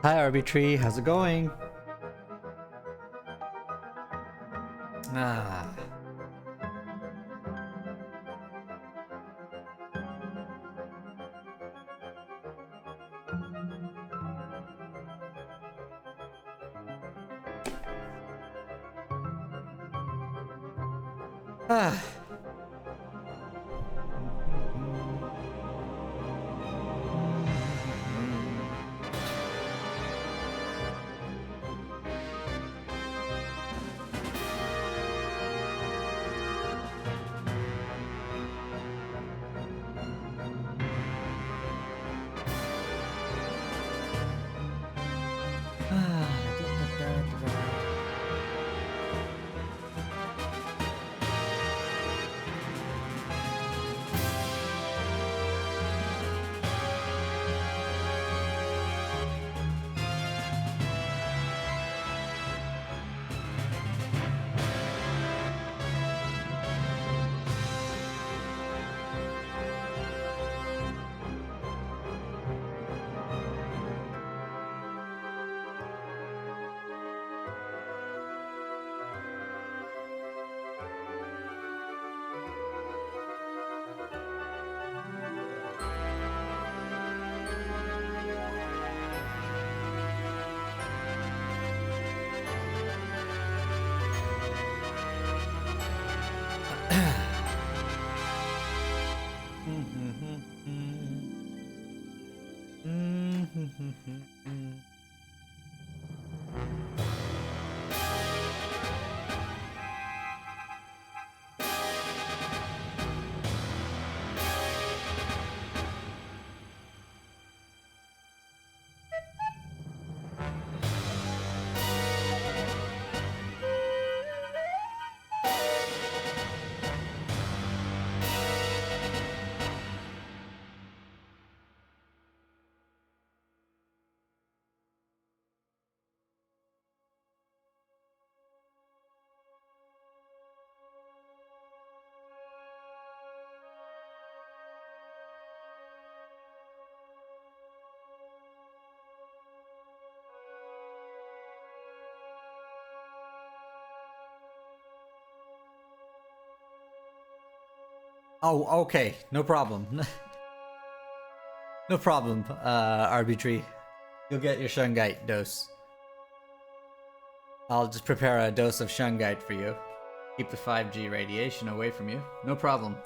Hi Arbitree, how's it going? Ah. Ah. Oh, okay, no problem. No problem, Arbitree. You'll get your Shungite dose. I'll just prepare a dose of Shungite for you. Keep the 5G radiation away from you. No problem.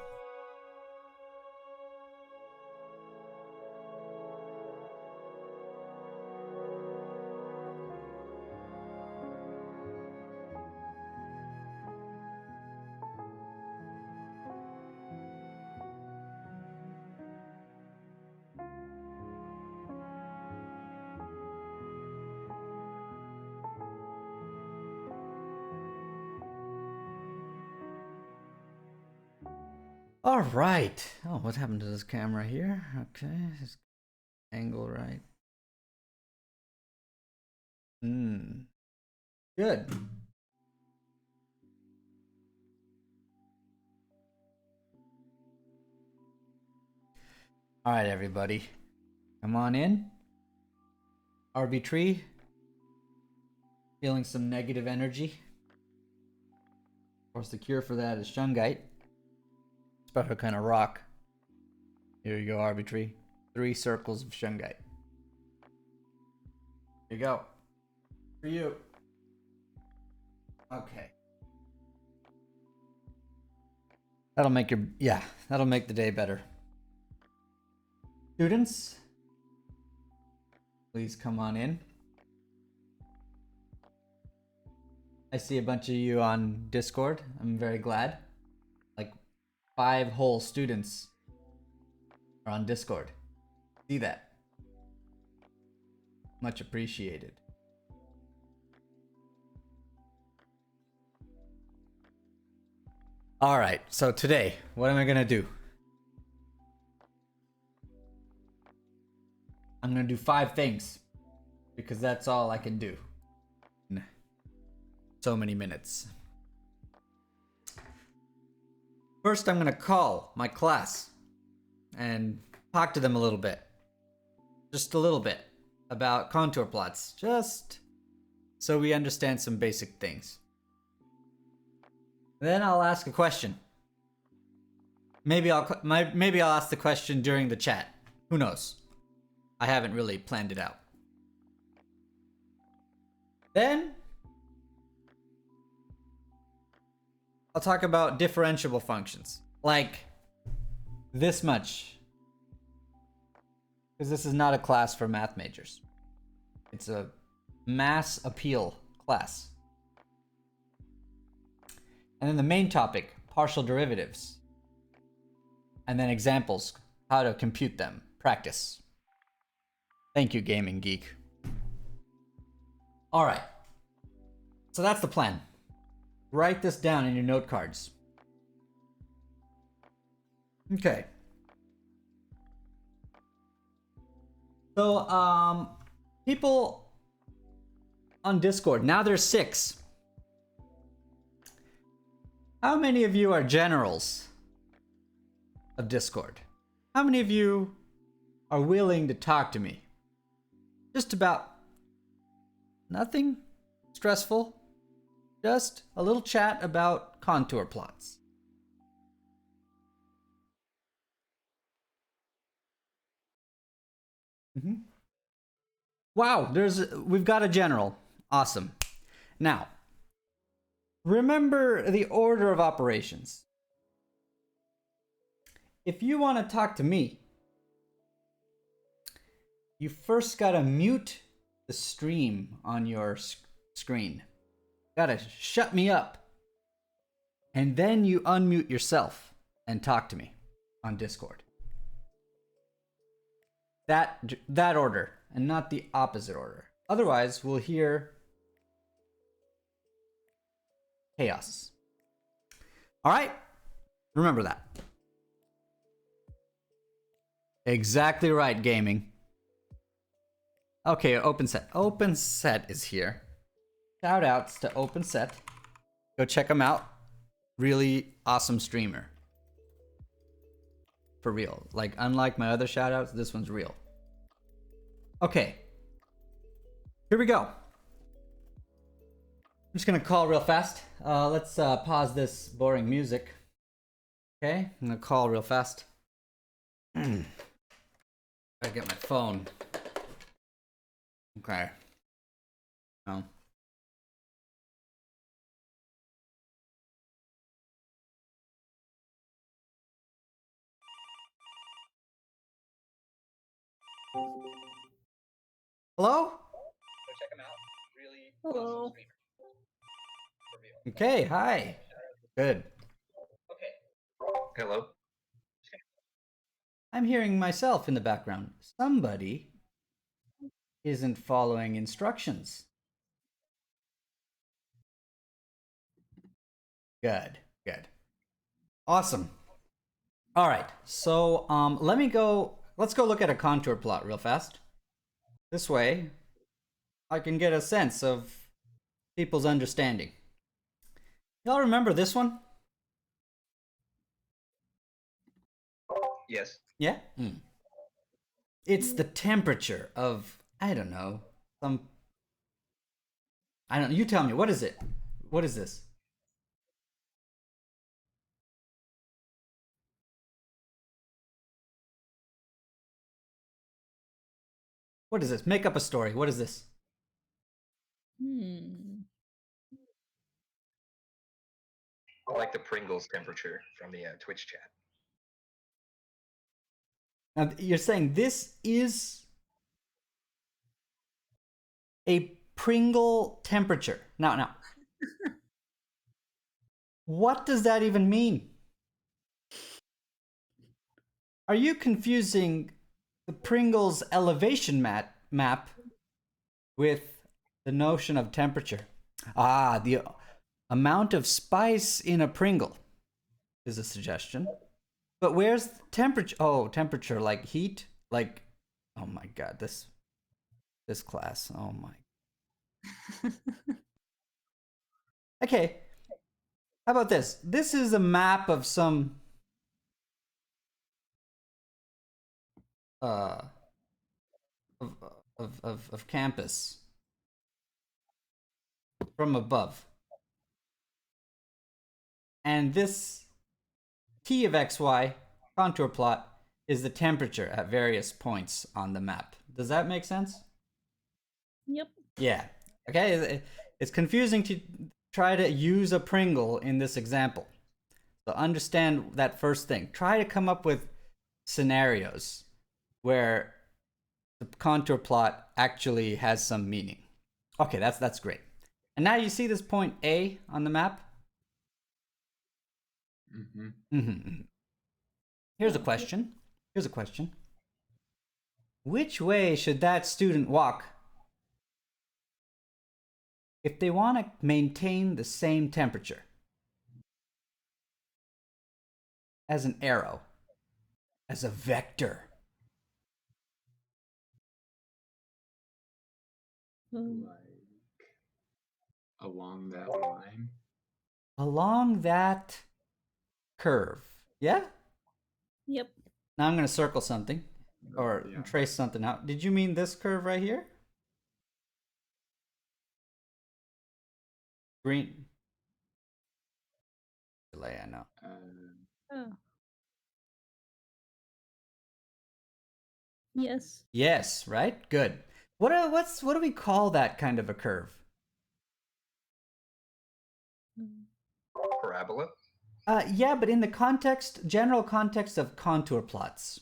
All right. Oh, what happened to this camera here? Okay, this angle right. Good. All right, everybody, come on in. Arbitree, feeling some negative energy. Of course, the cure for that is Shungite. Special kind of rock. Here you go, Arbitree. 3 circles of Shungite. Here you go. For you. Okay. That'll make your, yeah, that'll make the day better. Students, please come on in. I see a bunch of you on Discord. I'm very glad. Like 5 whole students are on Discord. See that? Much appreciated. All right, so today, what am I gonna do? I'm gonna do 5 things because that's all I can do in so many minutes. First, I'm gonna call my class and talk to them a little bit. Just a little bit about contour plots, just so we understand some basic things. Then I'll ask a question. Maybe I'll ask the question during the chat. Who knows? I haven't really planned it out. Then I'll talk about differentiable functions, like this much. Because this is not a class for math majors. It's a mass appeal class. And then the main topic, partial derivatives. And then examples, how to compute them, practice. Thank you, Gaming Geek. All right. So that's the plan. Write this down in your note cards. Okay. So, people on Discord, now there's 6. How many of you are generals of Discord? How many of you are willing to talk to me? Just about nothing stressful. Just a little chat about contour plots. Wow, we've got a general. Awesome. Now, remember the order of operations. If you want to talk to me, you first gotta mute the stream on your screen. Gotta shut me up. And then you unmute yourself and talk to me on Discord. That order, and not the opposite order. Otherwise, we'll hear chaos. All right? Remember that. Exactly right, gaming. Okay, OpenSet. OpenSet is here. Shout outs to OpenSet. Go check them out. Really awesome streamer. For real. Like, unlike my other shout outs, this one's real. Okay. Here we go. I'm just gonna call real fast. Let's pause this boring music. Okay, I'm gonna call real fast. Gotta get my phone. Okay. Oh. Hello? Check them out. Really Hello. Okay, hi. Good. Okay. Hello. I'm hearing myself in the background. Somebody isn't following instructions. Good, good. Awesome. All right, so let's go look at a contour plot real fast. This way, I can get a sense of people's understanding. Y'all remember this one? Yes. Yeah? It's the temperature of, I don't know, you tell me, what is it? What is this? What is this? Make up a story. What is this? I like the Pringles temperature from the Twitch chat. Now, you're saying this is a Pringle temperature. Now, what does that even mean? Are you confusing the Pringles elevation map with the notion of temperature? Ah, the amount of spice in a Pringle is a suggestion. But where's temperature? Oh, temperature, like heat? Like, oh my god, this class. Oh my. Okay, how about this? This is a map of some uh of of campus from above. And this T of xy contour plot is the temperature at various points on the map. Does that make sense? Yep. Yeah. Okay, it's confusing to try to use a Pringle in this example. So understand that first thing. Try to come up with scenarios where the contour plot actually has some meaning. Okay, that's great. And now you see this point A on the map? Mm-hmm. Mm-hmm. Here's a question. Here's a question. Which way should that student walk if they want to maintain the same temperature? As an arrow, as a vector. Like along that line. Along that curve. Yeah? Yep. Now I'm going to circle something or Yeah. trace something out. Did you mean this curve right here? Green. Delay, I know. Oh. Yes. Yes, right? Good. What do we call that kind of a curve? Parabola. Yeah, but in the general context of contour plots.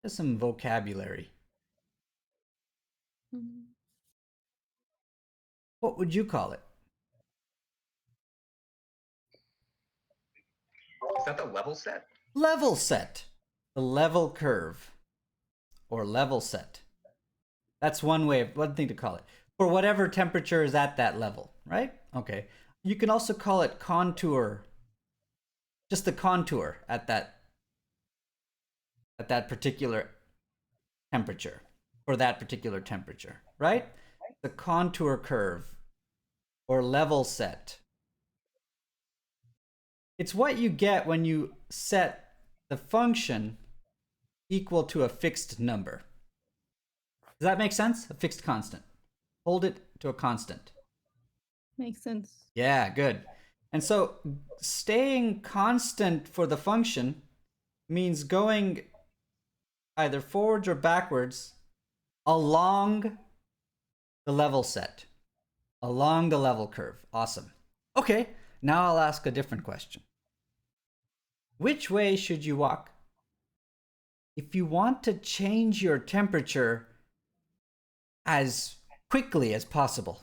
Just some vocabulary. What would you call it? Is that the level set? Level set. The level curve. Or level set. That's one thing to call it. For whatever temperature is at that level, right? Okay. You can also call it contour. Just the contour at that particular temperature. For that particular temperature, right? The contour curve or level set. It's what you get when you set the function equal to a fixed number. Does that make sense? A fixed constant. Hold it to a constant. Makes sense. Yeah, good. And so staying constant for the function means going either forwards or backwards along the level set, along the level curve. Awesome. Okay, now I'll ask a different question. Which way should you walk if you want to change your temperature as quickly as possible?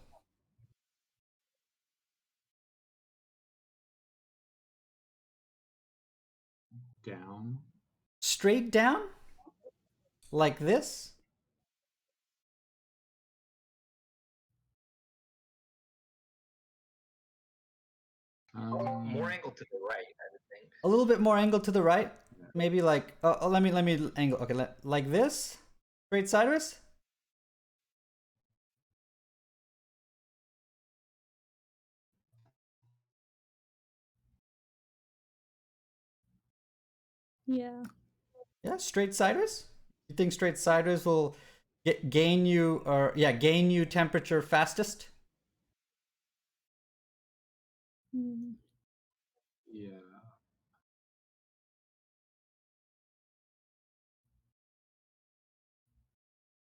Down. Straight down? Like this? More angle to the right, I would think. A little bit more angle to the right? Maybe like, let me angle. Okay, like this? Straight sideways? Yeah. Yeah, straight sideways? You think straight sideways will gain you temperature fastest? Yeah.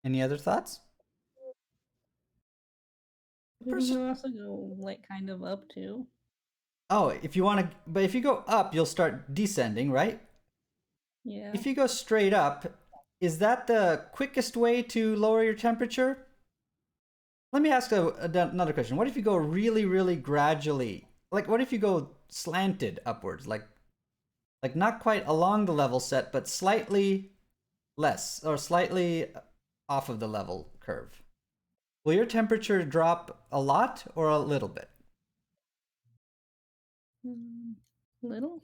Any other thoughts? We can also go like kind of up too. Oh, if you want to, but if you go up, you'll start descending, right? Yeah. If you go straight up, is that the quickest way to lower your temperature? Let me ask another question. What if you go really, really gradually? Like, what if you go slanted upwards? Like not quite along the level set, but slightly less or slightly off of the level curve. Will your temperature drop a lot or a little bit? Little?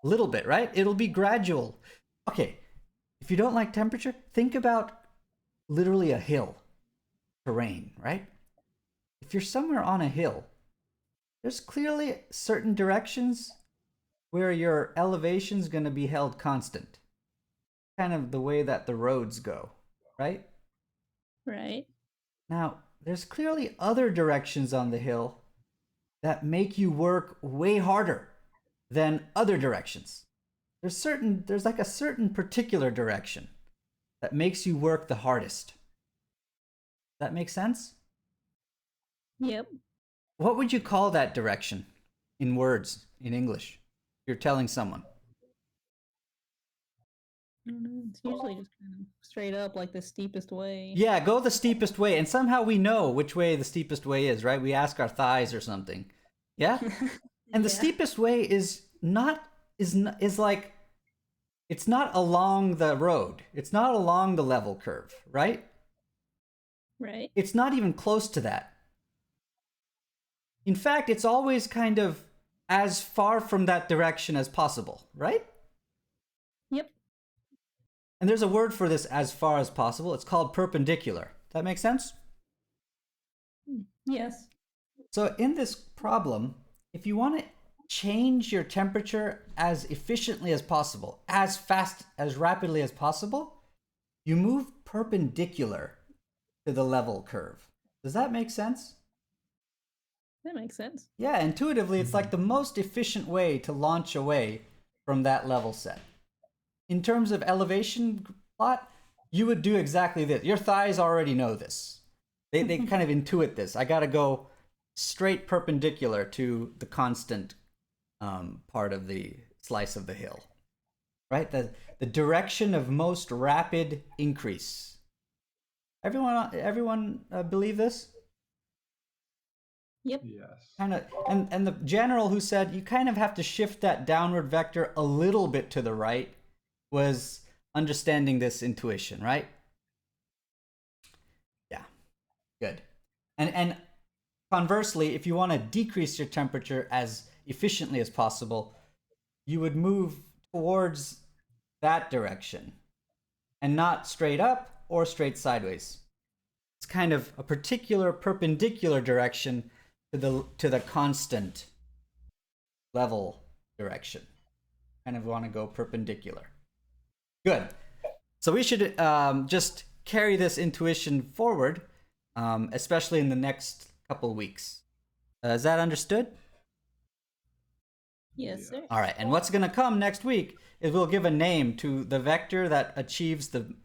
Little bit, right? It'll be gradual. Okay, if you don't like temperature, think about literally a hill terrain, right? If you're somewhere on a hill, there's clearly certain directions where your elevation's going to be held constant. Kind of the way that the roads go, right? Right. Now, there's clearly other directions on the hill that make you work way harder than other directions. There's like a certain particular direction that makes you work the hardest. That makes sense? Yep. What would you call that direction in words in English? You're telling someone. I don't know. It's usually just kind of straight up, like the steepest way. Yeah, go the steepest way, and somehow we know which way the steepest way is, right? We ask our thighs or something. Yeah? And the Yeah. steepest way is like it's not along the road. It's not along the level curve, right? Right. It's not even close to that. In fact, it's always kind of as far from that direction as possible, right? Yep. And there's a word for this as far as possible. It's called perpendicular. That makes sense? Yes. So in this problem, if you want to change your temperature as efficiently as possible, as fast, as rapidly as possible, you move perpendicular to the level curve. Does that make sense? That makes sense. Yeah, intuitively, it's like the most efficient way to launch away from that level set. In terms of elevation plot, you would do exactly this. Your thighs already know this. They kind of intuit this. I got to go straight perpendicular to the constant part of the slice of the hill, right? The direction of most rapid increase. Everyone believe this? Yep. Yes. Kind of, and the general who said you kind of have to shift that downward vector a little bit to the right was understanding this intuition, right? Yeah, good. And conversely, if you want to decrease your temperature as efficiently as possible, you would move towards that direction and not straight up or straight sideways. It's kind of a particular perpendicular direction to the constant level direction. Kind of want to go perpendicular. Good. So we should just carry this intuition forward, especially in the next couple weeks. Is that understood? Yes, sir. All right. And what's going to come next week is we'll give a name to the vector that achieves the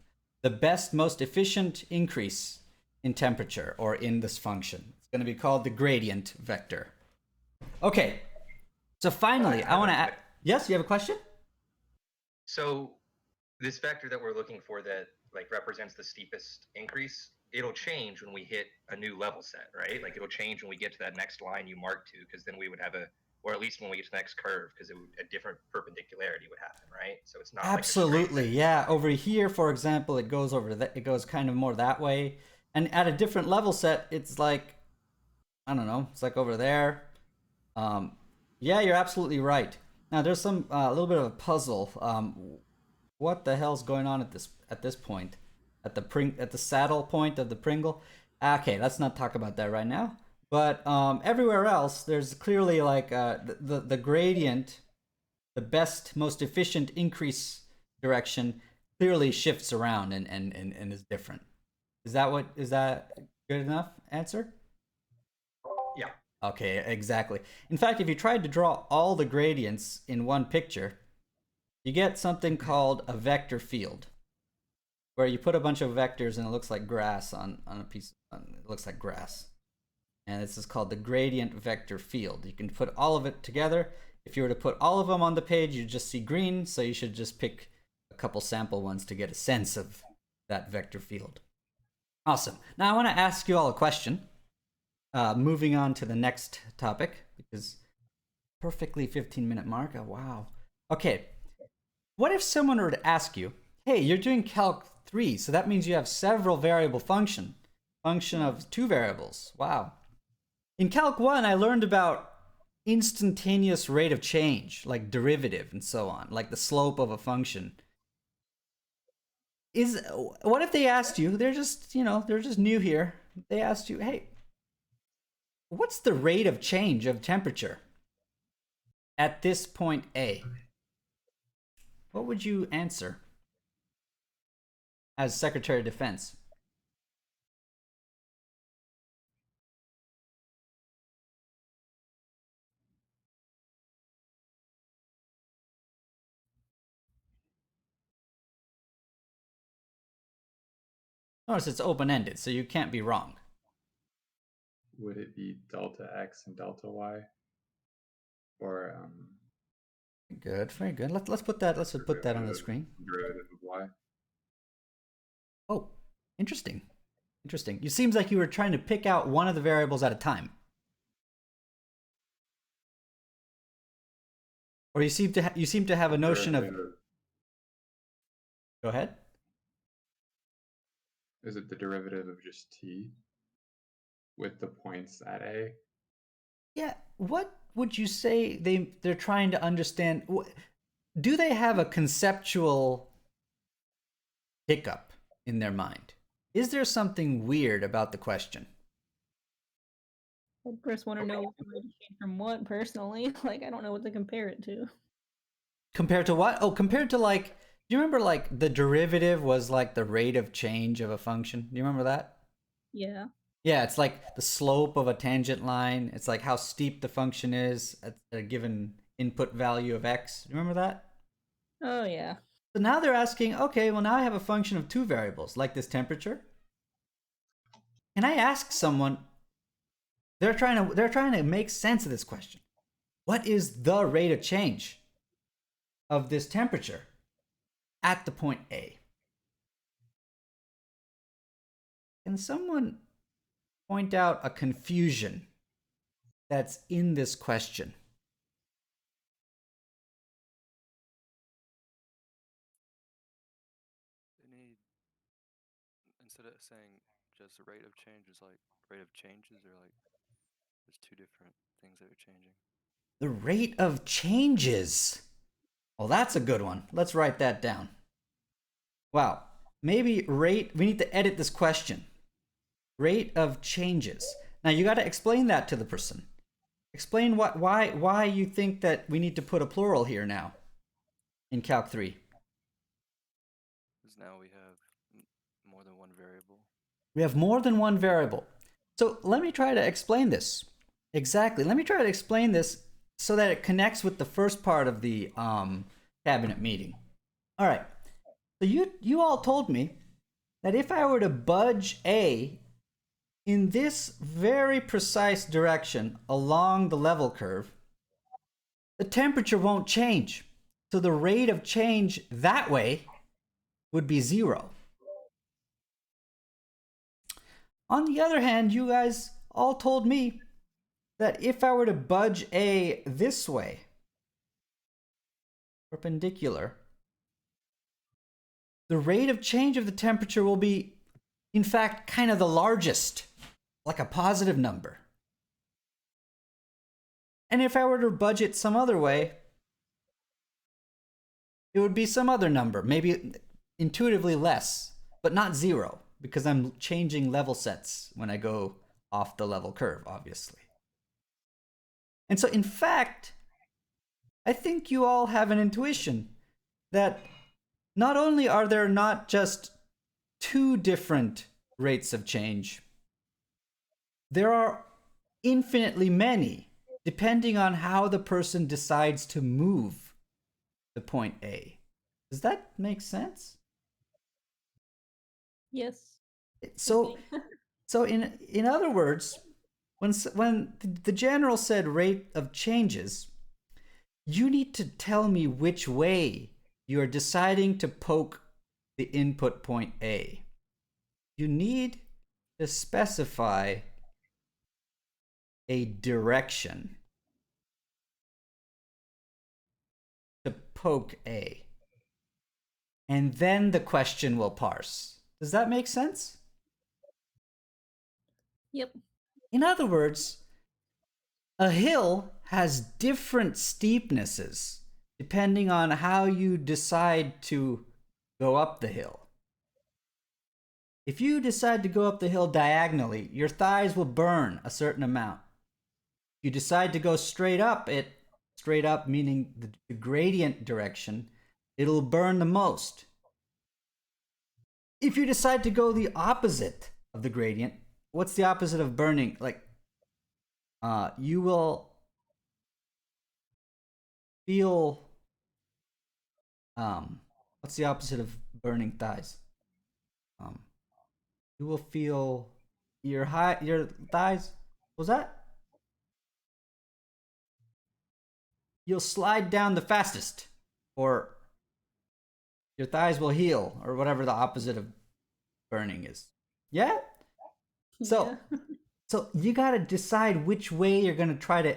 best, most efficient increase in temperature or in this function. It's going to be called the gradient vector. Okay. So finally, I want to add. Yes, you have a question? So this vector that we're looking for that like represents the steepest increase, it'll change when we hit a new level set, right? Like it'll change when we get to that next line you marked to, because then we would have or at least when we get to the next curve, because a different perpendicularity would happen, right? So it's not Absolutely, like yeah. Over here, for example, it goes over that. It goes kind of more that way, and at a different level set, it's like, I don't know. It's like over there. Yeah, you're absolutely right. Now there's some a little bit of a puzzle. What the hell's going on at this point? At the saddle point of the Pringle? Okay, let's not talk about that right now. But everywhere else, there's clearly like the gradient, the best, most efficient increase direction clearly shifts around and is different. Is that good enough answer? Yeah. Okay, exactly. In fact, if you tried to draw all the gradients in one picture, you get something called a vector field, where you put a bunch of vectors and it looks like grass on a piece. It looks like grass. And this is called the gradient vector field. You can put all of it together. If you were to put all of them on the page, you'd just see green, so you should just pick couple sample ones to get a sense of that vector field. Awesome. Now I want to ask you all a question. Moving on to the next topic, because perfectly 15-minute mark. Oh, wow. Okay. What if someone were to ask you, hey, you're doing Calc 3, so that means you have several variable function of 2 variables. Wow. In Calc 1, I learned about instantaneous rate of change, like derivative and so on, like the slope of a function. What if they asked you, they're just new here. They asked you, hey, what's the rate of change of temperature at this point A? What would you answer as Secretary of Defense? Notice it's open-ended, so you can't be wrong. Would it be delta x and delta y? Or Good, very good. Let's put that on the screen. derivative of y? Oh, interesting. Interesting. It seems like you were trying to pick out one of the variables at a time. Or you seem to have a notion of. Go ahead. Is it the derivative of just t with the points at A? Yeah, what would you say they're trying to understand? Do they have a conceptual hiccup in their mind? Is there something weird about the question? I first want to know what the rate of change from what personally. Like, I don't know what to compare it to. Compared to what? Oh, compared to like, do you remember like the derivative was like the rate of change of a function? Do you remember that? Yeah. Yeah, it's like the slope of a tangent line. It's like how steep the function is at a given input value of x. Remember that? Oh yeah. So now they're asking, okay, well now I have a function of 2 variables, like this temperature. Can I ask someone, they're trying to make sense of this question. What is the rate of change of this temperature at the point A? Can someone point out a confusion that's in this question? They need, instead of saying just rate of change, is like rate of changes, or like there's 2 different things that are changing. The rate of changes. Well, that's a good one. Let's write that down. Wow. Maybe we need to edit this question. Rate of changes. Now you got to explain that to the person. Explain why you think that we need to put a plural here now in Calc 3. Because now we have more than one variable. We have more than one variable. So let me try to explain this. Exactly. Let me try to explain this so that it connects with the first part of the cabinet meeting. All right. So you all told me that if I were to budge A in this very precise direction along the level curve, the temperature won't change. So the rate of change that way would be 0. On the other hand, you guys all told me that if I were to budge A this way, perpendicular, the rate of change of the temperature will be, in fact, kind of the largest, like a positive number. And if I were to budge it some other way, it would be some other number, maybe intuitively less, but not 0, because I'm changing level sets when I go off the level curve, obviously. And so, in fact, I think you all have an intuition that not only are there not just 2 different rates of change, there are infinitely many, depending on how the person decides to move to point A. Does that make sense? Yes. So in other words, when the general said rate of changes, you need to tell me which way you are deciding to poke the input point A, you need to specify a direction to poke A. And then the question will parse. Does that make sense? Yep. In other words, a hill has different steepnesses depending on how you decide to go up the hill. If you decide to go up the hill diagonally, your thighs will burn a certain amount. If you decide to go straight up meaning the gradient direction, it'll burn the most. If you decide to go the opposite of the gradient, what's the opposite of burning? Like, you will feel, what's the opposite of burning thighs? You will feel your thighs, what was that? You'll slide down the fastest, or your thighs will heal, or whatever the opposite of burning is. Yeah? So, Yeah. so you got to decide which way you're going to try to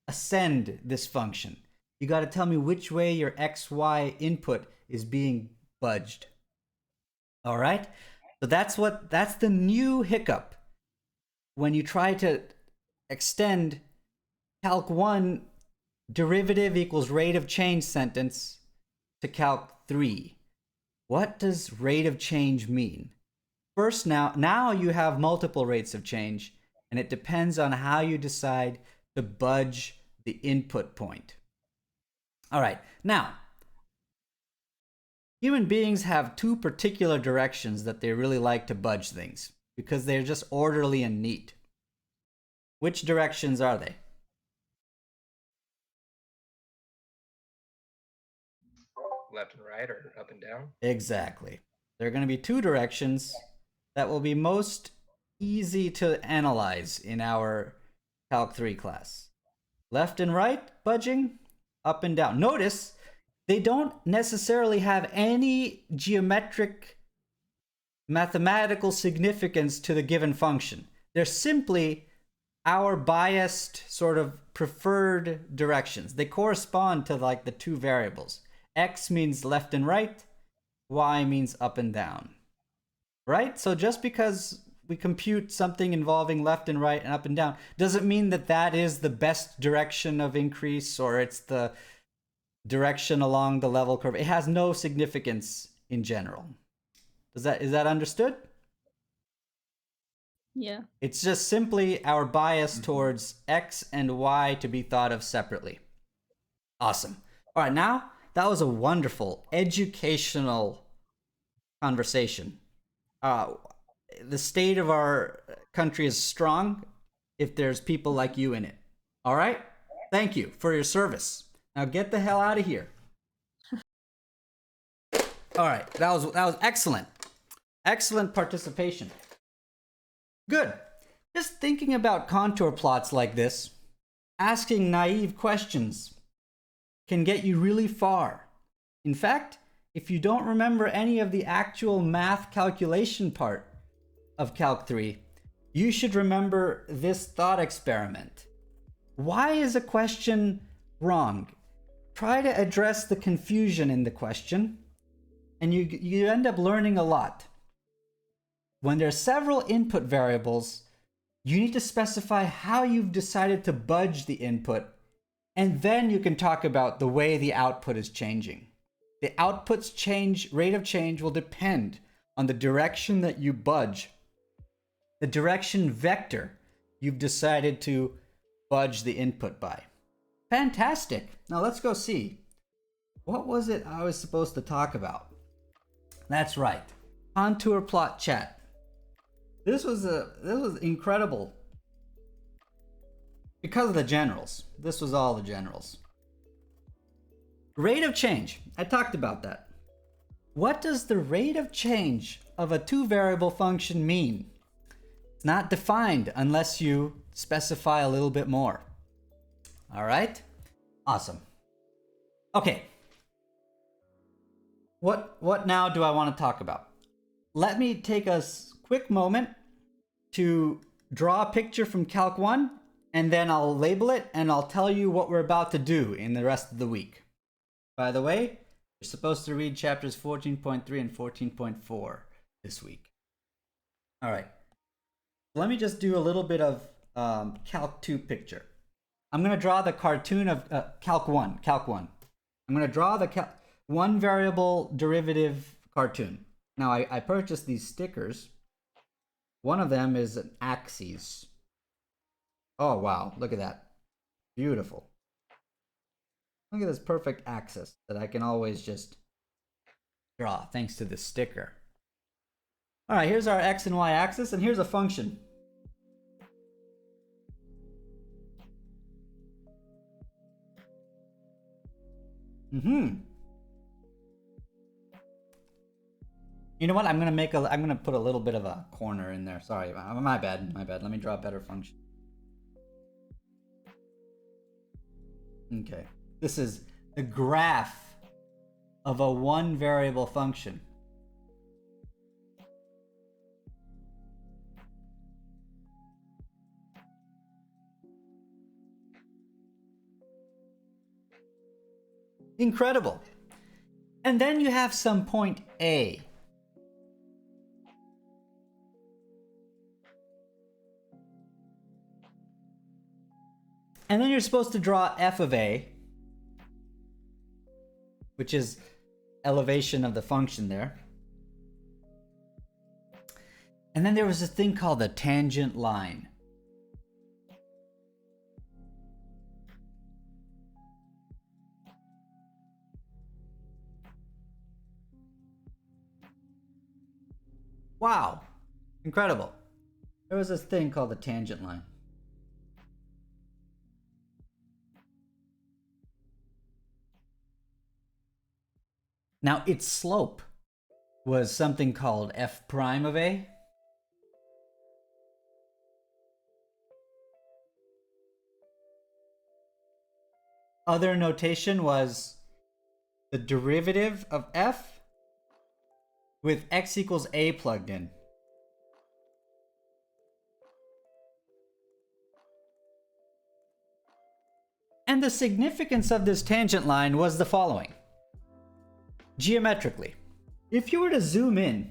ascend this function. You got to tell me which way your XY input is being budged. All right? So that's the new hiccup when you try to extend Calc 1 derivative equals rate of change sentence to Calc 3. What does rate of change mean? First, now you have multiple rates of change, and it depends on how you decide to budge the input point. All right, now, human beings have two particular directions that they really like to budge things because they're just orderly and neat. Which directions are they? Left and right or up and down? Exactly. There are going to be two directions that will be most easy to analyze in our Calc 3 class. Left and right budging, up and down. Notice they don't necessarily have any geometric mathematical significance to the given function. They're simply our biased sort of preferred directions. They correspond to like the two variables. X means left and right, Y means up and down. Right? So just because we compute something involving left and right and up and down doesn't mean that that is the best direction of increase or it's the direction along the level curve. It has no significance in general. Is that understood? Yeah. It's just simply our bias towards X and Y to be thought of separately. Awesome. All right, now that was a wonderful educational conversation. The state of our country is strong if there's people like you in it. All right? Thank you for your service. Now get the hell out of here. All right, that was excellent. Excellent participation. Good. Just thinking about contour plots like this, asking naive questions can get you really far. In fact, if you don't remember any of the actual math calculation part of Calc 3, you should remember this thought experiment. Why is a question wrong? Try to address the confusion in the question, and you end up learning a lot. When there are several input variables, you need to specify how you've decided to budge the input, and then you can talk about the way the output is changing. The output's rate of change will depend on the direction that you budge, the direction vector you've decided to budge the input by. Fantastic. Now let's go see. What was it I was supposed to talk about? That's right. Contour plot chat. This was incredible. Because of the generals. This was all the generals. Rate of change. I talked about that. What does the rate of change of a two-variable function mean? It's not defined unless you specify a little bit more. All right? Awesome. Okay. what now do I want to talk about? Let me take a quick moment to draw a picture from Calc 1, and then I'll label it, and I'll tell you what we're about to do in the rest of the week. By the way, you're supposed to read chapters 14.3 and 14.4 this week. All right. Let me just do a little bit of Calc 2 picture. I'm going to draw the cartoon of Calc 1. I'm going to draw the one variable derivative cartoon. Now, I purchased these stickers. One of them is an axis. Oh, wow. Look at that. Beautiful. Look at this perfect axis that I can always just draw thanks to this sticker. All right, here's our x and y axis, and here's a function. You know what? I'm gonna put a little bit of a corner in there. Sorry, my bad. Let me draw a better function. Okay, this is the graph of a one variable function. Incredible. And then you have some point A. And then you're supposed to draw f of A, which is elevation of the function there. And then there was this thing called the tangent line. Wow, incredible. There was this thing called the tangent line. Now, its slope was something called f prime of A. Other notation was the derivative of f with x equals a plugged in. And the significance of this tangent line was the following. Geometrically, if you were to zoom in,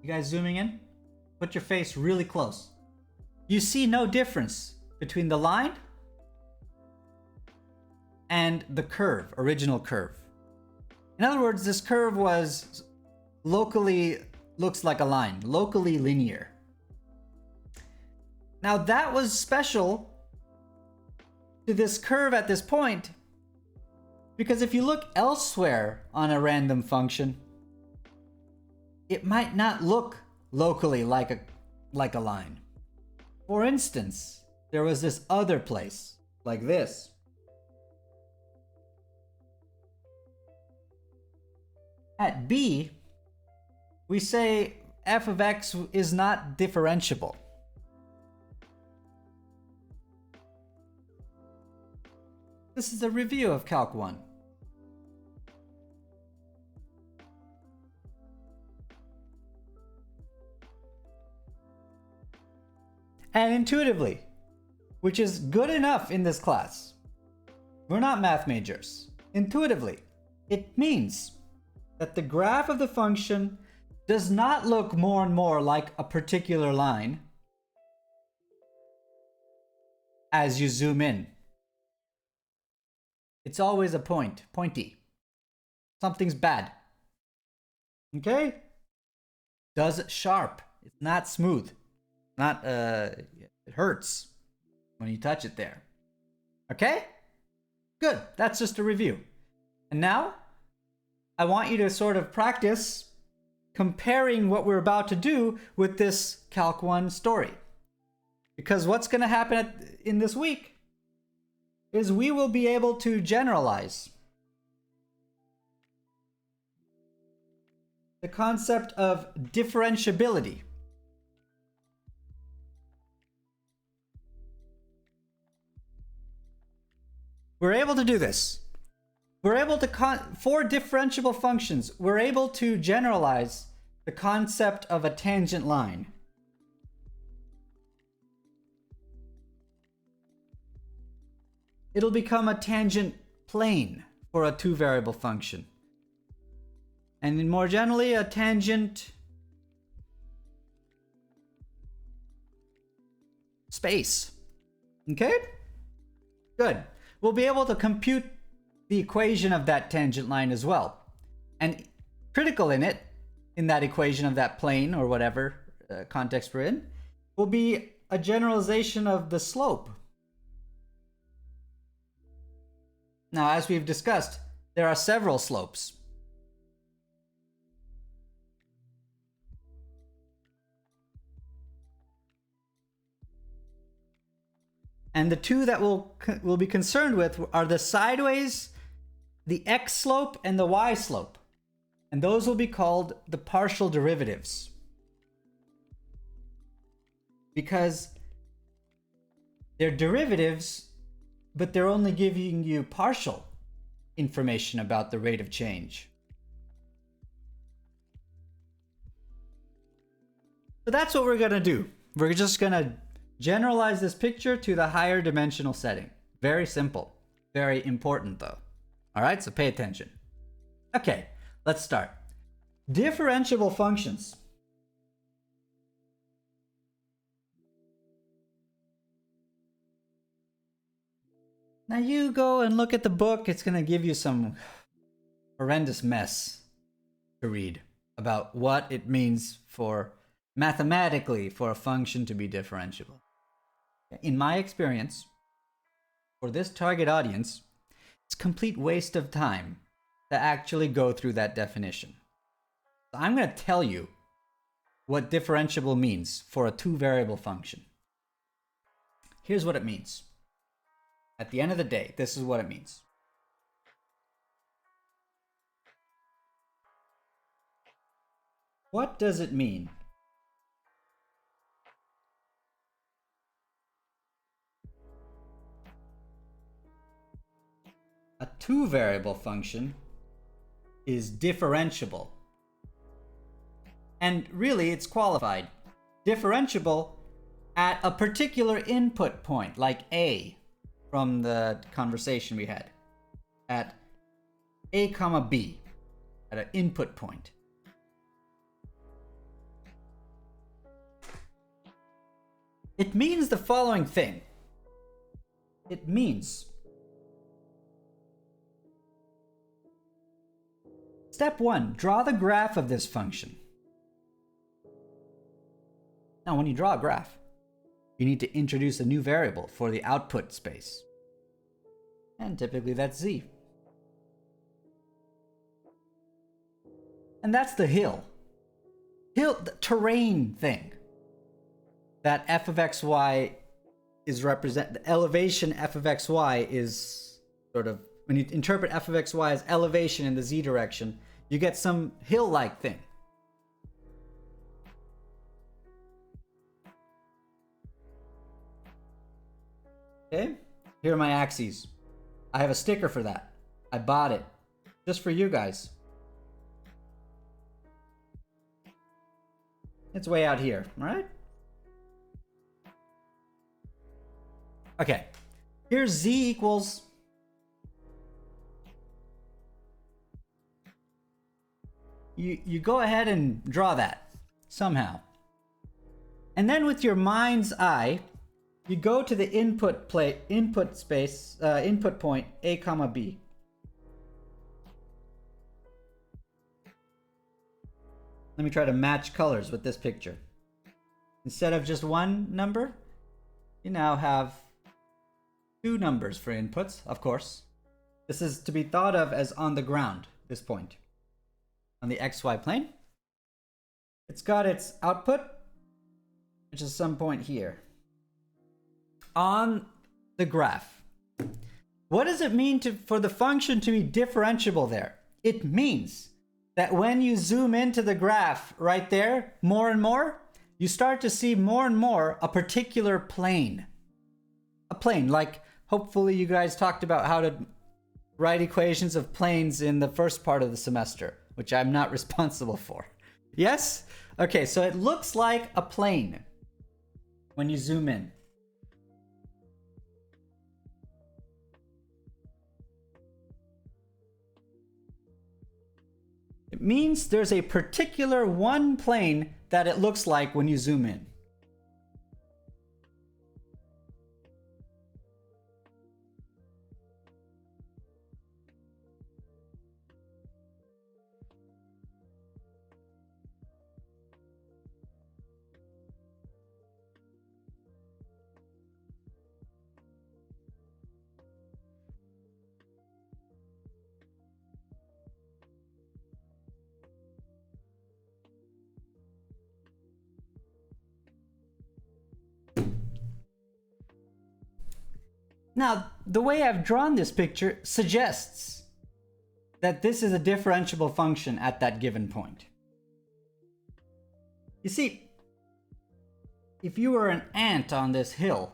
you guys zooming in? Put your face really close. You see no difference between the line and the curve, original curve. In other words, this curve was locally, looks like a line, locally linear. Now that was special to this curve at this point, because if you look elsewhere on a random function, it might not look locally like a line. For instance, there was this other place, like this. At B, we say f of x is not differentiable. This is a review of Calc 1. And intuitively, which is good enough in this class. We're not math majors. Intuitively, it means that the graph of the function does not look more and more like a particular line as you zoom in. It's always a pointy. Something's bad. Okay? Does it sharp. It's not smooth. Not, it hurts when you touch it there. Okay? Good. That's just a review. And now, I want you to sort of practice comparing what we're about to do with this Calc 1 story. Because what's going to happen in this week is we will be able to generalize the concept of differentiability. We're able to do this. we're able to, for differentiable functions, we're able to generalize the concept of a tangent line. It'll become a tangent plane for a two-variable function. And then more generally, a tangent space. Okay? Good. We'll be able to compute the equation of that tangent line as well. And critical in it, in that equation of that plane or whatever context we're in, will be a generalization of the slope. Now, as we've discussed, there are several slopes. And the two that we'll be concerned with are the sideways, the x slope, and the y slope. And those will be called the partial derivatives. Because they're derivatives, but they're only giving you partial information about the rate of change. So that's what we're going to do. We're just going to generalize this picture to the higher dimensional setting. Very simple. Very important though. All right, so pay attention. Okay, let's start. Differentiable functions. Now you go and look at the book. It's going to give you some horrendous mess to read about what it means for mathematically for a function to be differentiable. In my experience, for this target audience, it's a complete waste of time to actually go through that definition. So I'm going to tell you what differentiable means for a two-variable function. Here's what it means. At the end of the day, this is what it means. What does it mean? A two-variable function is differentiable. And really, it's qualified. Differentiable at a particular input point, like A from the conversation we had. At A comma B, at an input point. It means the following thing. It means step 1, draw the graph of this function. Now, when you draw a graph, you need to introduce a new variable for the output space. And typically that's z. And that's the hill. The terrain thing. That f of xy is the elevation f of xy is sort of, when you interpret f of xy as elevation in the z direction, you get some hill-like thing. Okay, here are my axes. I have a sticker for that. I bought it just for you guys. It's way out here, right? Okay, here's z equals you go ahead and draw that somehow. And then with your mind's eye, you go to the input point A comma B. Let me try to match colors with this picture. Instead of just one number, you now have two numbers for inputs, of course. This is to be thought of as on the ground, this point. On the xy plane. It's got its output, which is some point here. On the graph. What does it mean for the function to be differentiable there? It means that when you zoom into the graph right there, more and more, you start to see more and more a particular plane. A plane, like hopefully you guys talked about how to write equations of planes in the first part of the semester, which I'm not responsible for. Yes? Okay, so it looks like a plane when you zoom in. It means there's a particular one plane that it looks like when you zoom in. Now, the way I've drawn this picture suggests that this is a differentiable function at that given point. You see, if you were an ant on this hill,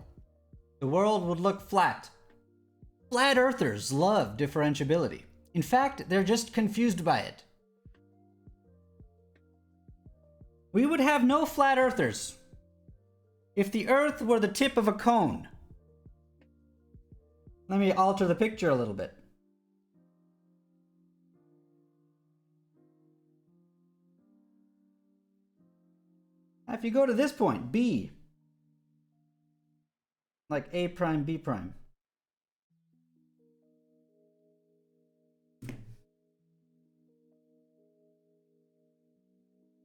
the world would look flat. Flat earthers love differentiability. In fact, they're just confused by it. We would have no flat earthers if the earth were the tip of a cone. Let me alter the picture a little bit. If you go to this point, B, like A prime, B prime.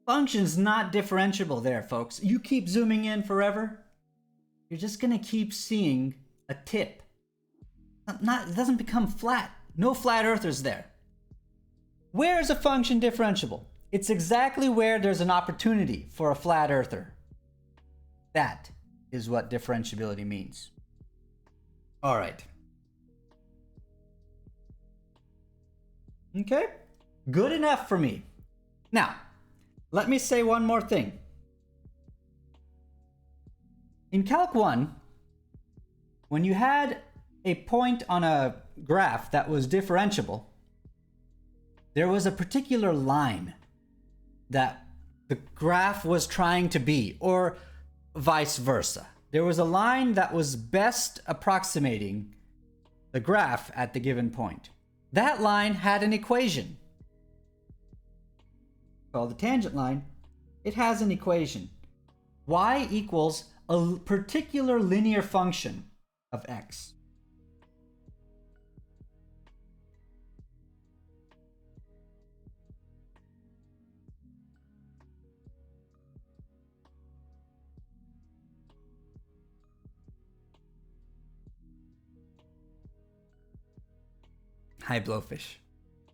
Function's not differentiable there, folks. You keep zooming in forever, you're just gonna keep seeing a tip. It doesn't become flat. No flat earthers there. Where is a function differentiable? It's exactly where there's an opportunity for a flat earther. That is what differentiability means. All right. Okay, good enough for me. Now, let me say one more thing. In Calc 1, when you had a point on a graph that was differentiable, there was a particular line that the graph was trying to be, or vice versa. There was a line that was best approximating the graph at the given point. That line had an equation called the tangent line. It has an equation. Y equals a particular linear function of x. Hi, Blowfish.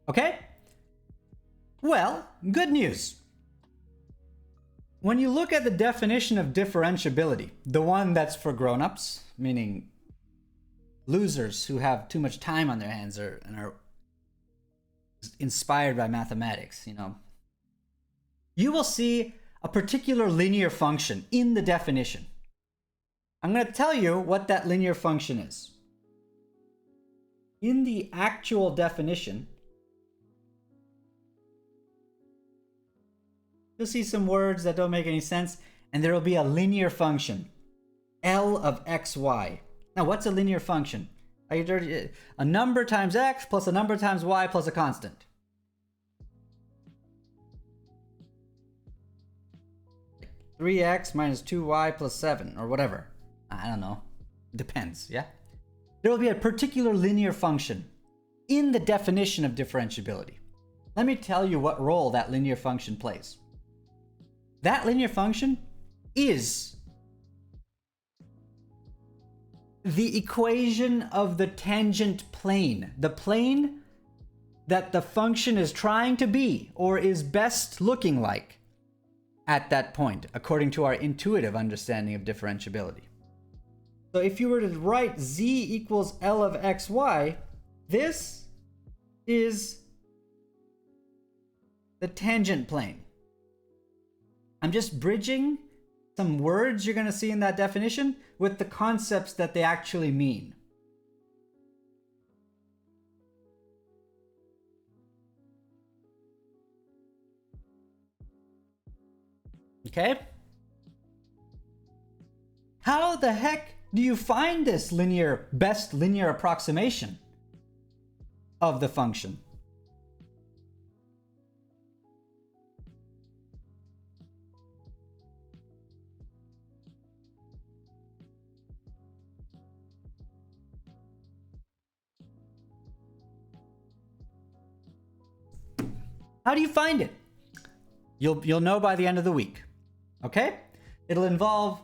Okay? Well, good news. When you look at the definition of differentiability, the one that's for grown-ups, meaning losers who have too much time on their hands and are inspired by mathematics, you will see a particular linear function in the definition. I'm going to tell you what that linear function is. In the actual definition, you'll see some words that don't make any sense, and there will be a linear function, L of xy. Now, what's a linear function? A number times x plus a number times y plus a constant. Three x minus 2y plus 7, or whatever. I don't know. Depends, yeah? There will be a particular linear function in the definition of differentiability. Let me tell you what role that linear function plays. That linear function is the equation of the tangent plane, the plane that the function is trying to be or is best looking like at that point, according to our intuitive understanding of differentiability. So if you were to write z equals L of xy, this is the tangent plane. I'm just bridging some words you're going to see in that definition with the concepts that they actually mean. Okay? How the heck do you find this best linear approximation of the function? How do you find it? You'll know by the end of the week. Okay? It'll involve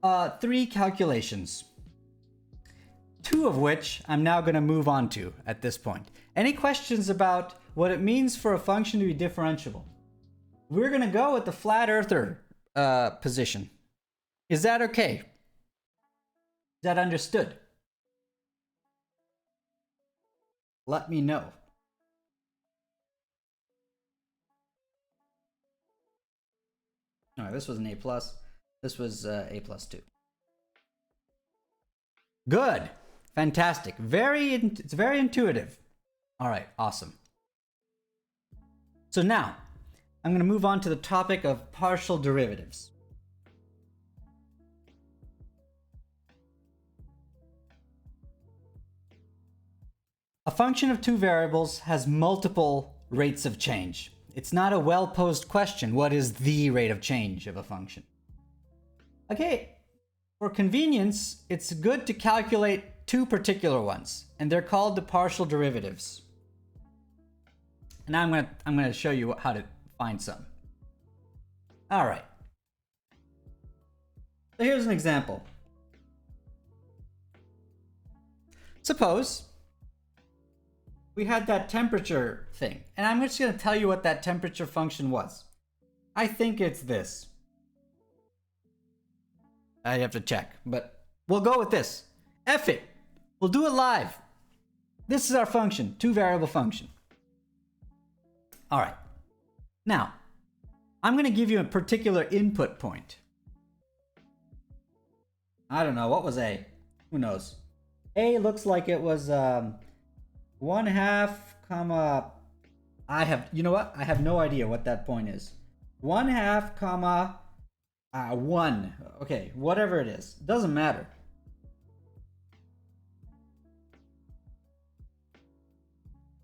3 calculations. 2 of which I'm now going to move on to at this point. Any questions about what it means for a function to be differentiable? We're going to go with the flat earther position. Is that okay? Is that understood? Let me know. All right, this was an A+. This was A+2. Good. Fantastic. It's very intuitive. All right, awesome. So now, I'm going to move on to the topic of partial derivatives. A function of 2 variables has multiple rates of change. It's not a well-posed question. What is the rate of change of a function? Okay, for convenience, it's good to calculate 2 particular ones, and they're called the partial derivatives. And now I'm going to show you how to find some. All right. So here's an example. Suppose we had that temperature thing, and I'm just going to tell you what that temperature function was. I think it's this. I have to check, but we'll go with this. F it. We'll do it live. This is our function, 2-variable function. All right. Now, I'm going to give you a particular input point. I don't know. What was A? Who knows? A looks like it was 1/2, comma. You know what? I have no idea what that point is. 1/2, comma, 1. Okay, whatever it is. Doesn't matter.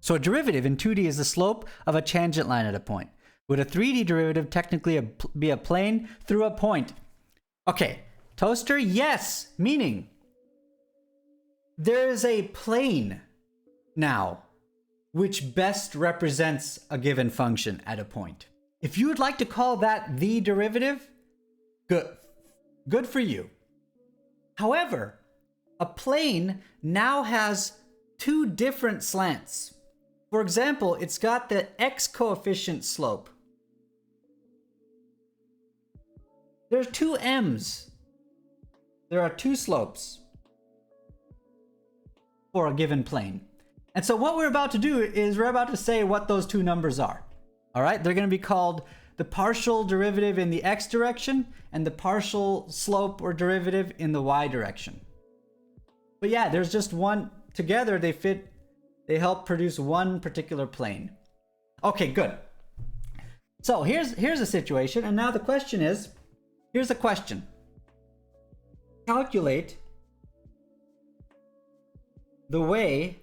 So a derivative in 2D is the slope of a tangent line at a point. Would a 3D derivative technically be a plane through a point? Okay, Toaster, yes, meaning there is a plane now which best represents a given function at a point. If you would like to call that the derivative, good for you. However, a plane now has 2 different slants. For example, it's got the x coefficient slope. There's 2 m's. There are 2 slopes for a given plane. And so what we're about to do is we're about to say what those 2 numbers are. All right? They're going to be called the partial derivative in the x direction and the partial slope or derivative in the y direction. But yeah, there's just one. Together they help produce one particular plane. Okay, good. So here's a situation, and now the question is, here's a question. Calculate the way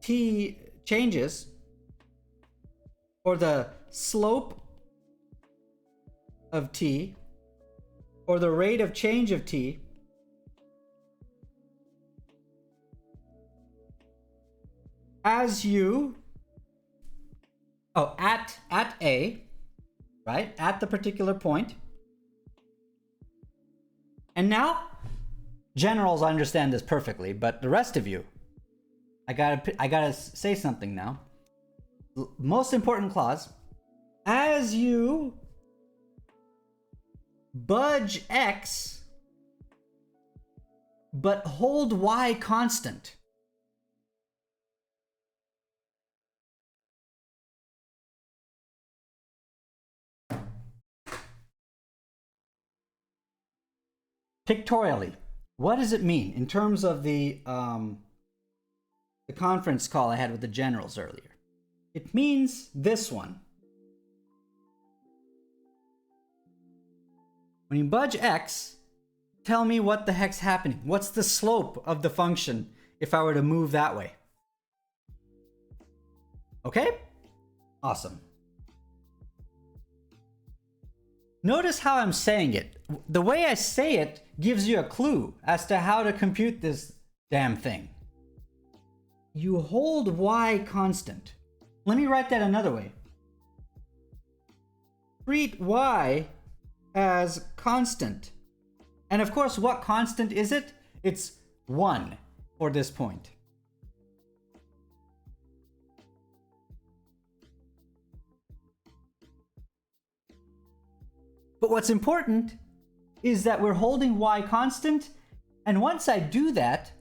t changes, or the slope of t, or the rate of change of t as you at A, right, at the particular point. And now generals understand this perfectly, but the rest of you, I gotta say something now. Most important clause: as you budge x but hold y constant. Pictorially, what does it mean in terms of the conference call I had with the generals earlier? It means this one. When you budge x, tell me what the heck's happening. What's the slope of the function if I were to move that way? Okay? Awesome. Notice how I'm saying it. The way I say it gives you a clue as to how to compute this damn thing. You hold y constant. Let me write that another way. Treat y as constant. And of course, what constant is it? It's 1 for this point. But what's important is that we're holding y constant, and once I do that,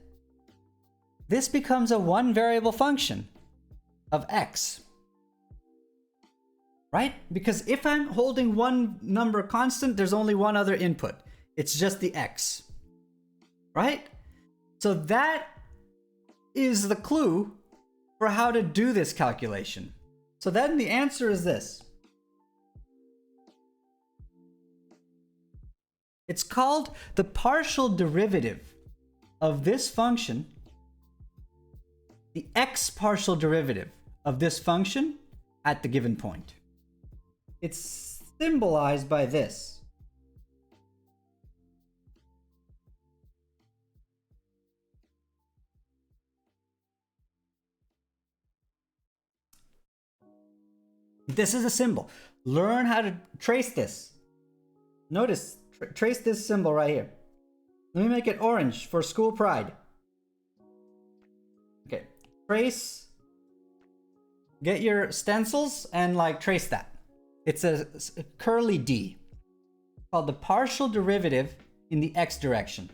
this becomes a one variable function of x. Right? Because if I'm holding one number constant, there's only one other input. It's just the x. Right? So that is the clue for how to do this calculation. So then the answer is this. It's called the partial derivative of this function, the x partial derivative of this function at the given point. It's symbolized by this. This is a symbol. Learn how to trace this. Notice, trace this symbol right here. Let me make it orange for school pride. Okay, trace. Get your stencils and like trace that. It's a curly D called the partial derivative in the x direction.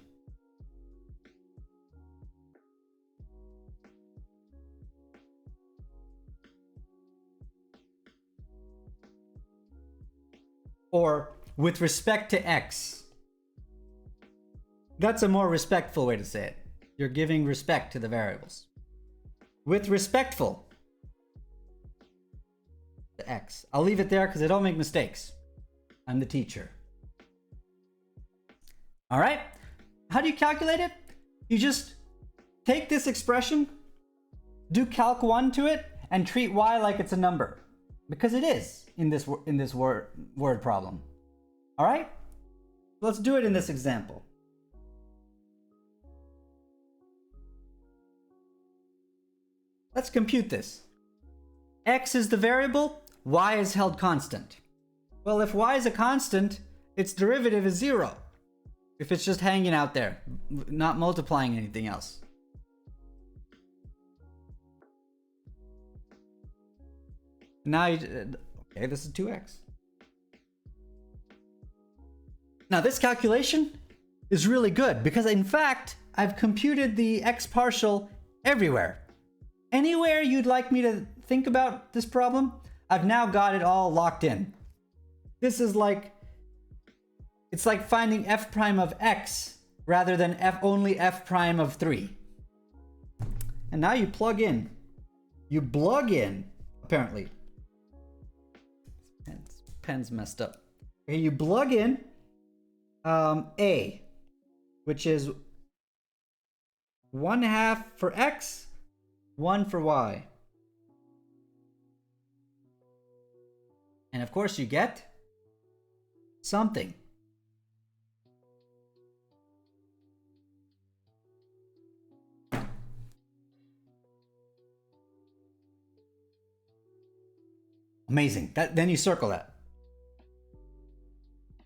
Or with respect to x. That's a more respectful way to say it. You're giving respect to the variables. With respectful to x. I'll leave it there because I don't make mistakes. I'm the teacher. All right. How do you calculate it? You just take this expression, do calc 1 to it, and treat y like it's a number. Because it is in this word problem. All right? Let's do it in this example. Let's compute this. X is the variable, y is held constant. Well, if y is a constant, its derivative is 0. If it's just hanging out there, not multiplying anything else. Now, okay, this is 2x. Now, this calculation is really good because, in fact, I've computed the x partial everywhere. Anywhere you'd like me to think about this problem, I've now got it all locked in. This is like, it's like finding f prime of x rather than only f prime of 3. And now you plug in. You plug in, apparently. Pen's messed up. Okay, you plug in a, which is 1/2 for x, 1 for y. And of course you get something. Amazing. Then you circle that.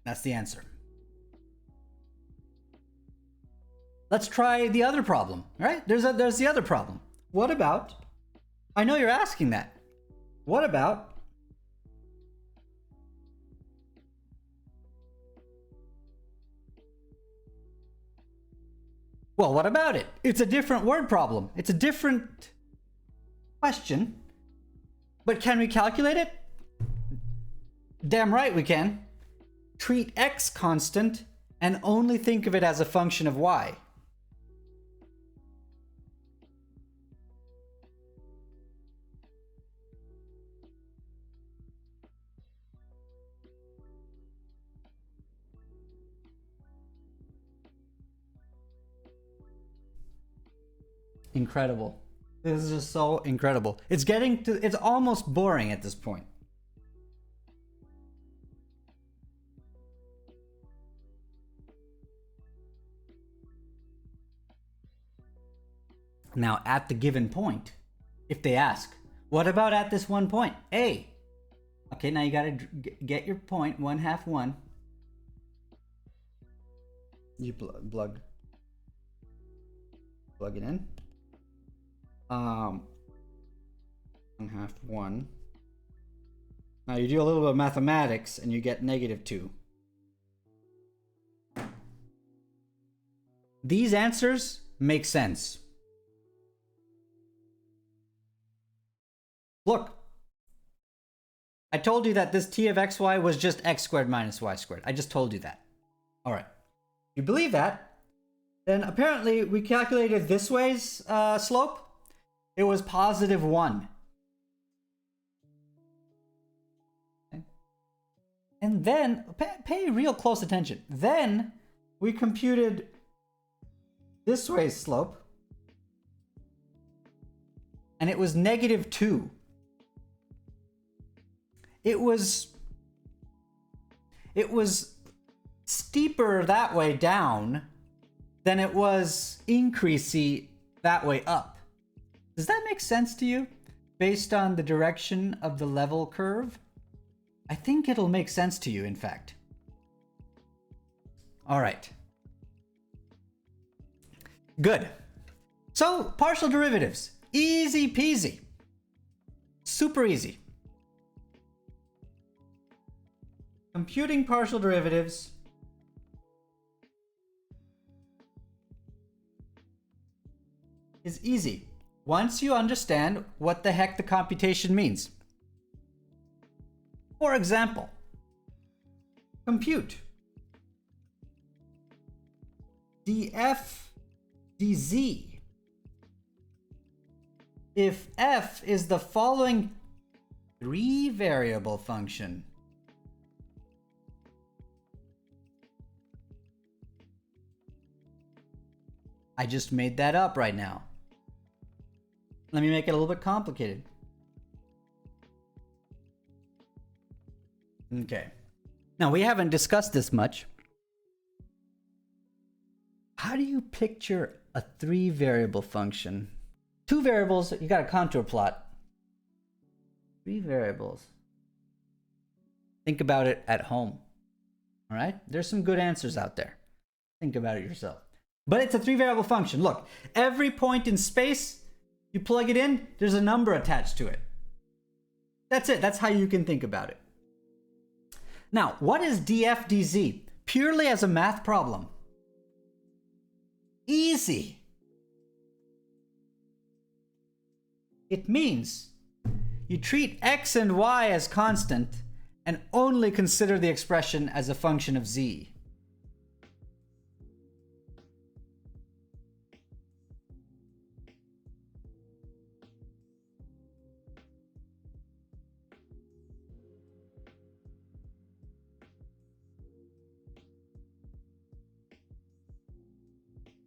That's the answer. Let's try the other problem, right? There's the other problem. What about, I know you're asking that. What about well, what about it? It's a different word problem. It's a different question. But can we calculate it? Damn right we can. Treat x constant and only think of it as a function of y. incredible. This is just so incredible. It's almost boring at this point. Now, at the given point, if they ask, what about at this one point? A. Okay, now you gotta get your point, 1/2 1. You plug it in. 1/2 1. Now you do a little bit of mathematics and you get -2. These answers make sense. Look, I told you that this t of xy was just x squared minus y squared. I just told you that. All right. If you believe that, then apparently we calculated this way's slope. It was +1. Okay. And then, pay real close attention. Then we computed this way's slope. And it was -2. It was steeper that way down than it was increasey that way up. Does that make sense to you? Based on the direction of the level curve? I think it'll make sense to you, in fact. All right. Good. So, partial derivatives. Easy peasy. Super easy. Computing partial derivatives is easy once you understand what the heck the computation means. For example, compute df dz if f is the following 3-variable function. I just made that up right now. Let me make it a little bit complicated. Okay. Now, we haven't discussed this much. How do you picture a 3-variable function? 2 variables, you got a contour plot. 3 variables. Think about it at home. All right? There's some good answers out there. Think about it yourself. But it's a 3-variable function. Look, every point in space, you plug it in, there's a number attached to it. That's it. That's how you can think about it. Now, what is df dz? Purely as a math problem. Easy. It means you treat x and y as constant and only consider the expression as a function of z.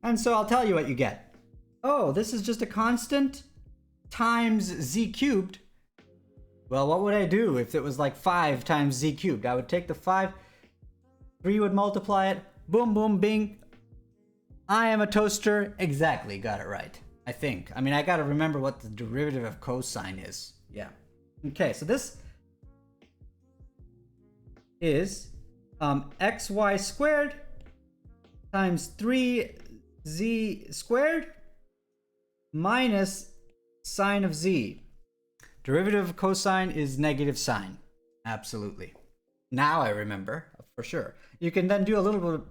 And so I'll tell you what you get. Oh, this is just a constant times z cubed. Well, what would I do if it was like 5 times z cubed? I would take the 5, 3 would multiply it, boom, boom, bing. I am a toaster. Exactly, got it right. I think. I mean, I gotta remember what the derivative of cosine is. Yeah. Okay, so this is xy squared times 3z squared minus sine of z. Derivative of cosine is negative sine. Absolutely. Now I remember, for sure. You can then do a little bit of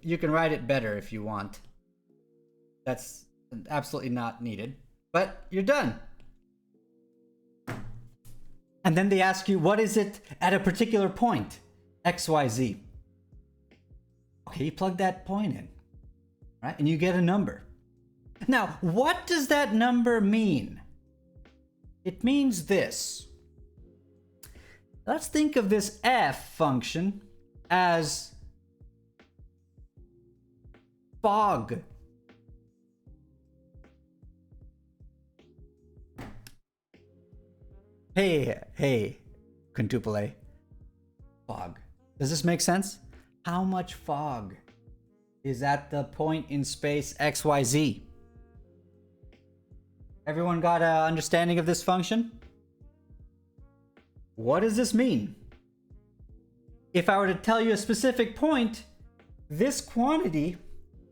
you can write it better if you want. That's absolutely not needed. But you're done. And then they ask you, what is it at a particular point? X, Y, Z. Okay, you plug that point in. Right? And you get a number. Now, what does that number mean? It means this. Let's think of this f function as fog. Hey, quintuple A. Fog. Does this make sense? How much fog is at the point in space XYZ? Everyone got an understanding of this function? What does this mean? If I were to tell you a specific point, this quantity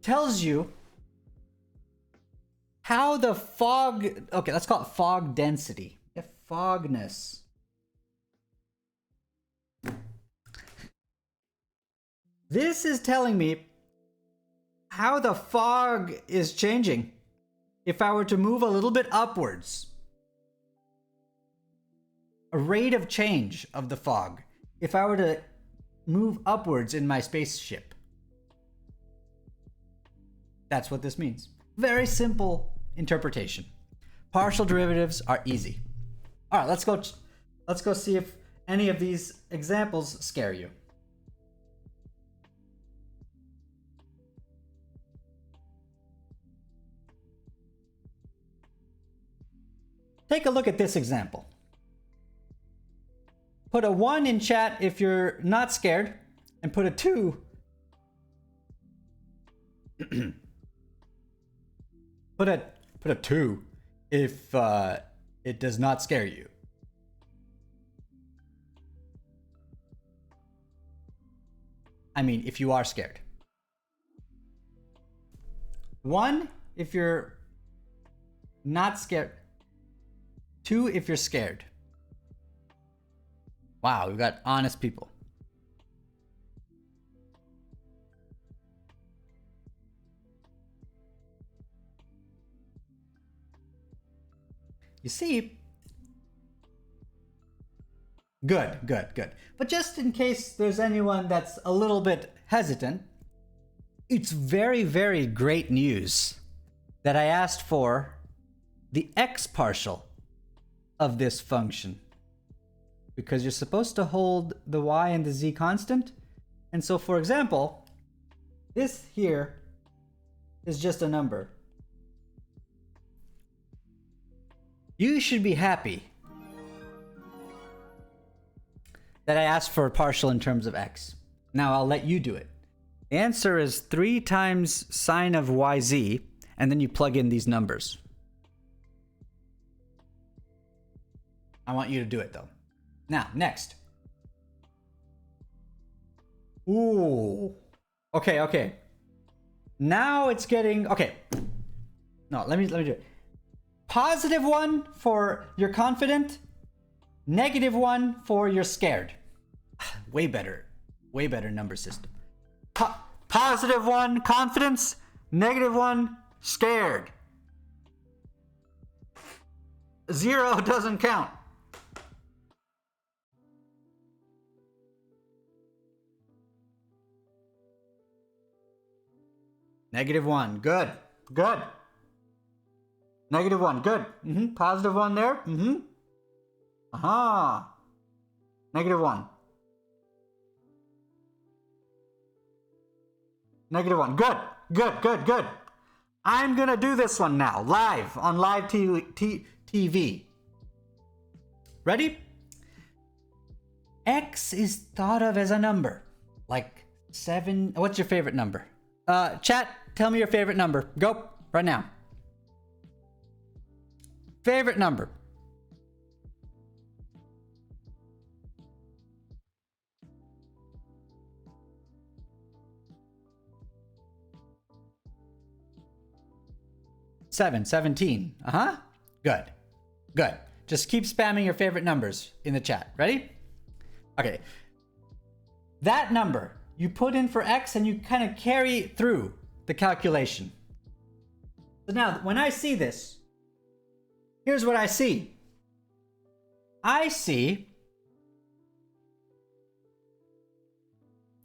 tells you how the fog, okay, let's call it fog density. Yeah, fogness. This is telling me how the fog is changing. If I were to move a little bit upwards, a rate of change of the fog. If I were to move upwards in my spaceship, that's what this means. Very simple interpretation. Partial derivatives are easy. All right, let's go see if any of these examples scare you. Take a look at this example. Put a 1 in chat if you're not scared, and put a 2. Put a 2 if it does not scare you. I mean, if you are scared. 1 if you're not scared. 2 if you're scared. Wow, we've got honest people. You see, good. But just in case there's anyone that's a little bit hesitant, it's very, very great news that I asked for the x partial of this function. Because you're supposed to hold the y and the z constant. And so, for example, this here is just a number. You should be happy that I asked for a partial in terms of x. Now I'll let you do it. The answer is 3 times sine of yz, and then you plug in these numbers. I want you to do it though. Now, next. Ooh. Okay. Now it's getting, okay. No, let me do it. Positive 1 for you're confident. Negative 1 for you're scared. Way better number system. Positive 1, confidence. Negative 1, scared. 0 doesn't count. Negative 1, good. Negative 1, good. Positive 1 there. Aha. Negative 1. Negative 1, good. I'm gonna do this one now, live, on live TV. Ready? X is thought of as a number. Like 7, what's your favorite number? Chat, tell me your favorite number. Go, right now. Favorite number. Seven, 17. Good. Just keep spamming your favorite numbers in the chat. Ready? Okay. That number you put in for x and you kind of carry it through the calculation. So now, when I see this, here's what I see. I see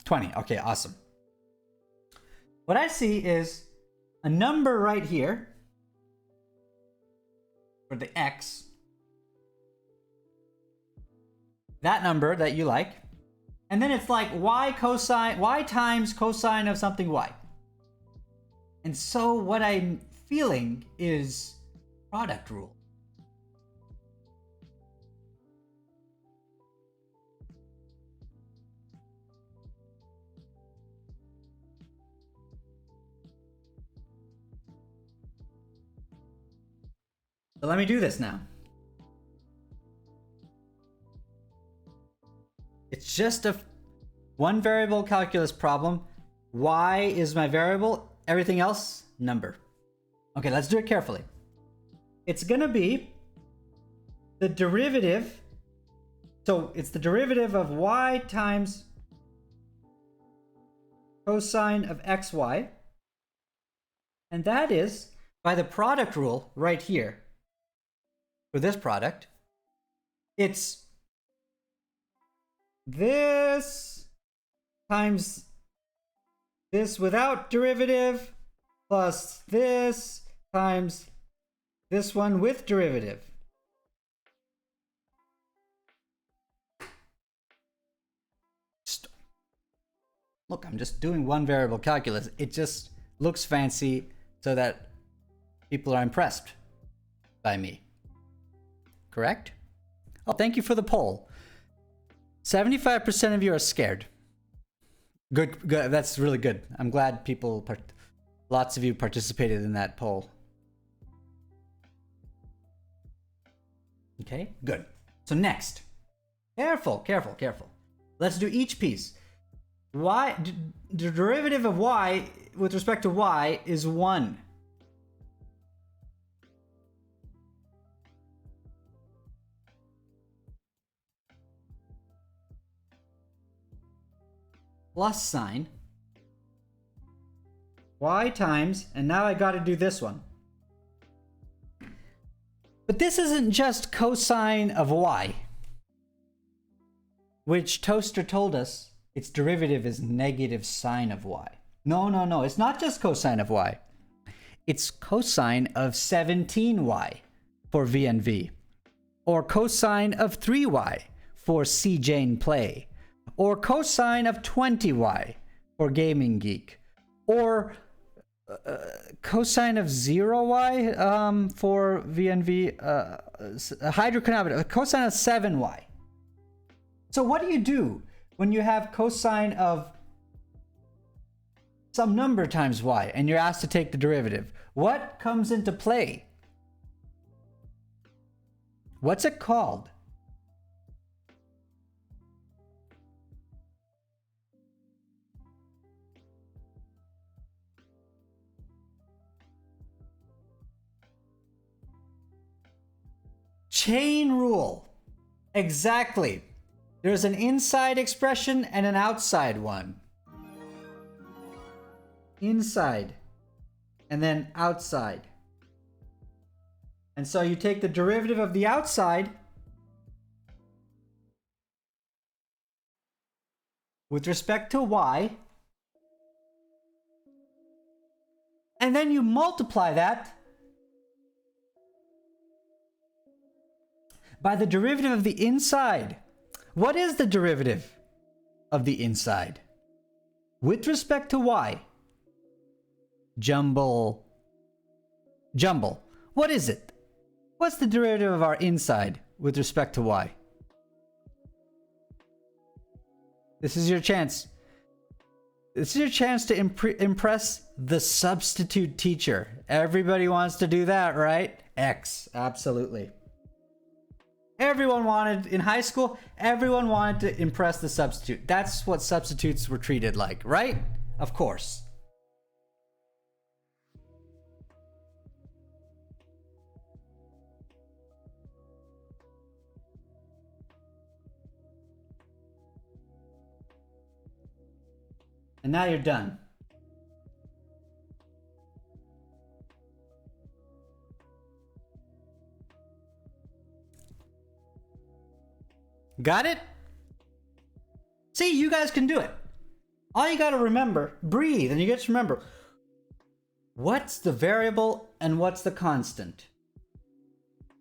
20. Okay, awesome. What I see is a number right here for the x. That number that you like. And then it's like y times cosine of something y. And so what I'm feeling is product rule. So let me do this now. It's just a one variable calculus problem. Y is my variable, everything else, number. Okay, let's do it carefully. It's gonna be the derivative. So it's the derivative of y times cosine of xy. And that is by the product rule right here. For this product, it's this times this without derivative plus this times this one with derivative. Look, I'm just doing one variable calculus. It just looks fancy so that people are impressed by me. Correct? Oh, thank you for the poll. 75% of you are scared. Good. That's really good. I'm glad lots of you participated in that poll. Okay, good. So next, careful. Let's do each piece. Y, the derivative of y with respect to y is 1. Plus sign y times, and now I got to do this one. But this isn't just cosine of y, which Toaster told us its derivative is negative sine of y. No, it's not just cosine of y. It's cosine of 17y for VNV, or cosine of 3y for C Jane Play, or cosine of 20y for Gaming Geek, or cosine of 0y for VNV, hydrocannabinoid, cosine of 7y. So what do you do when you have cosine of some number times y and you're asked to take the derivative? What comes into play? What's it called? Chain rule. Exactly. There's an inside expression and an outside one. Inside and then outside. And so you take the derivative of the outside with respect to y, and then you multiply that by the derivative of the inside. What is the derivative of the inside? With respect to y. Jumble. What is it? What's the derivative of our inside with respect to y? This is your chance. This is your chance to impress the substitute teacher. Everybody wants to do that, right? X, absolutely. Everyone wanted, in high school, everyone wanted to impress the substitute. That's what substitutes were treated like, right? Of course. And now you're done. Got it? See, you guys can do it. All you gotta remember, breathe, and you get to remember, what's the variable and what's the constant?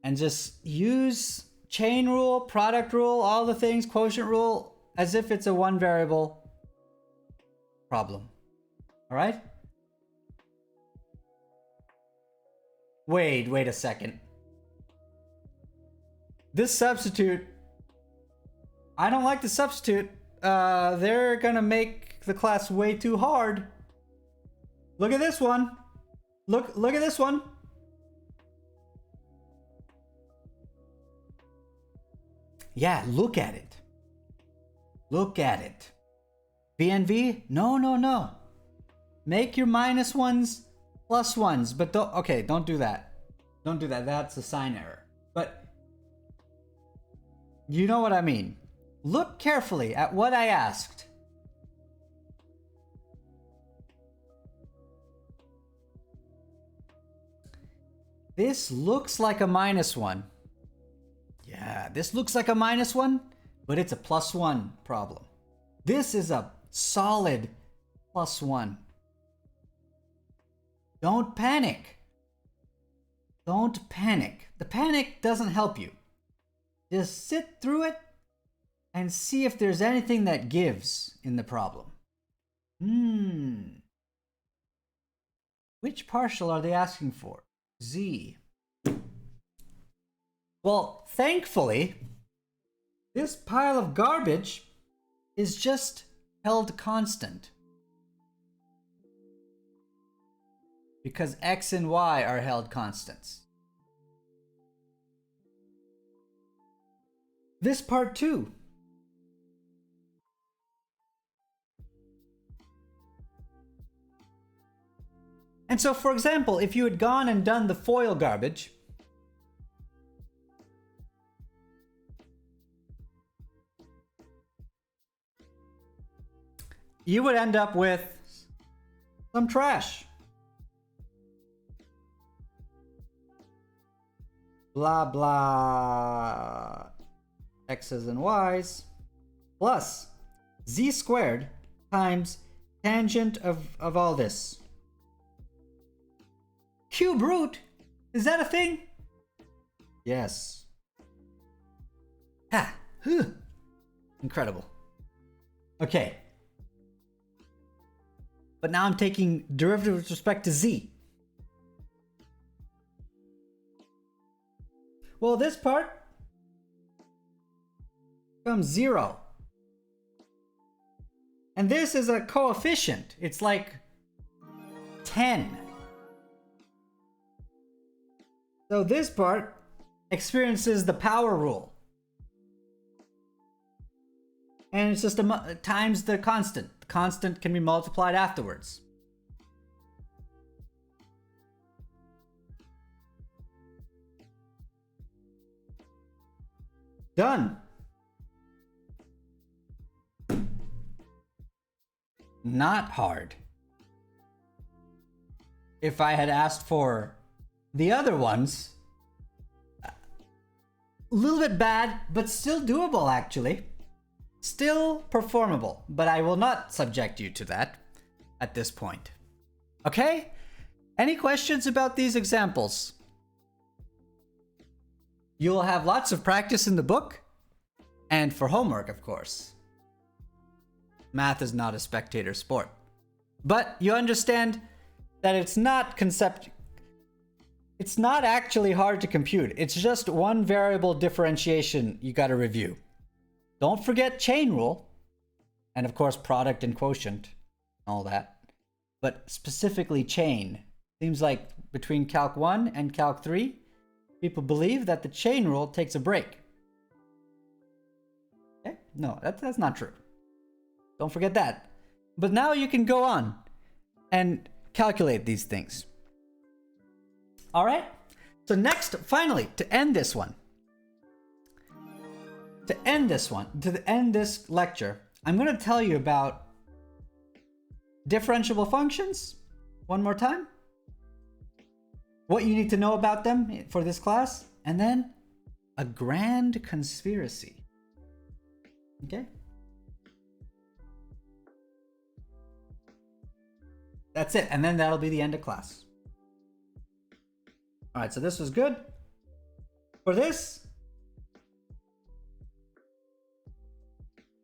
And just use chain rule, product rule, all the things, quotient rule, as if it's a one variable problem. All right? Wait a second. This substitute, I don't like the substitute. They're gonna make the class way too hard. Look at this one. Look at this one. Yeah, look at it. Look at it. VNV? No, no, no. Make your minus ones plus ones, but don't do that. Don't do that. That's a sign error. But you know what I mean. Look carefully at what I asked. This looks like a minus one. Yeah, this looks like a minus one, but it's a plus one problem. This is a solid plus one. Don't panic. Don't panic. The panic doesn't help you. Just sit through it and see if there's anything that gives in the problem. Which partial are they asking for? Z. Well, thankfully, this pile of garbage is just held constant. Because x and y are held constants. This part too. And so, for example, if you had gone and done the FOIL garbage, you would end up with some trash. Blah, blah, x's and y's plus z squared times tangent of all this. Cube root? Is that a thing? Yes. Ha! Incredible. Okay. But now I'm taking derivative with respect to z. Well, this part becomes 0. And this is a coefficient. It's like 10. So this part experiences the power rule. And it's just times the constant. The constant can be multiplied afterwards. Done. Not hard. If I had asked for the other ones, a little bit bad, but still doable actually. Still performable, but I will not subject you to that at this point. Okay? Any questions about these examples? You'll have lots of practice in the book, and for homework, of course. Math is not a spectator sport. But you understand that it's not actually hard to compute. It's just one variable differentiation you got to review. Don't forget chain rule, and of course product and quotient, all that. But specifically chain. Seems like between Calc 1 and Calc 3, people believe that the chain rule takes a break. Okay? No, that's not true. Don't forget that. But now you can go on and calculate these things. All right? So next, finally, to end this lecture, I'm going to tell you about differentiable functions one more time. What you need to know about them for this class, and then a grand conspiracy. Okay? That's it, and then that'll be the end of class. All right, so this was good. For this,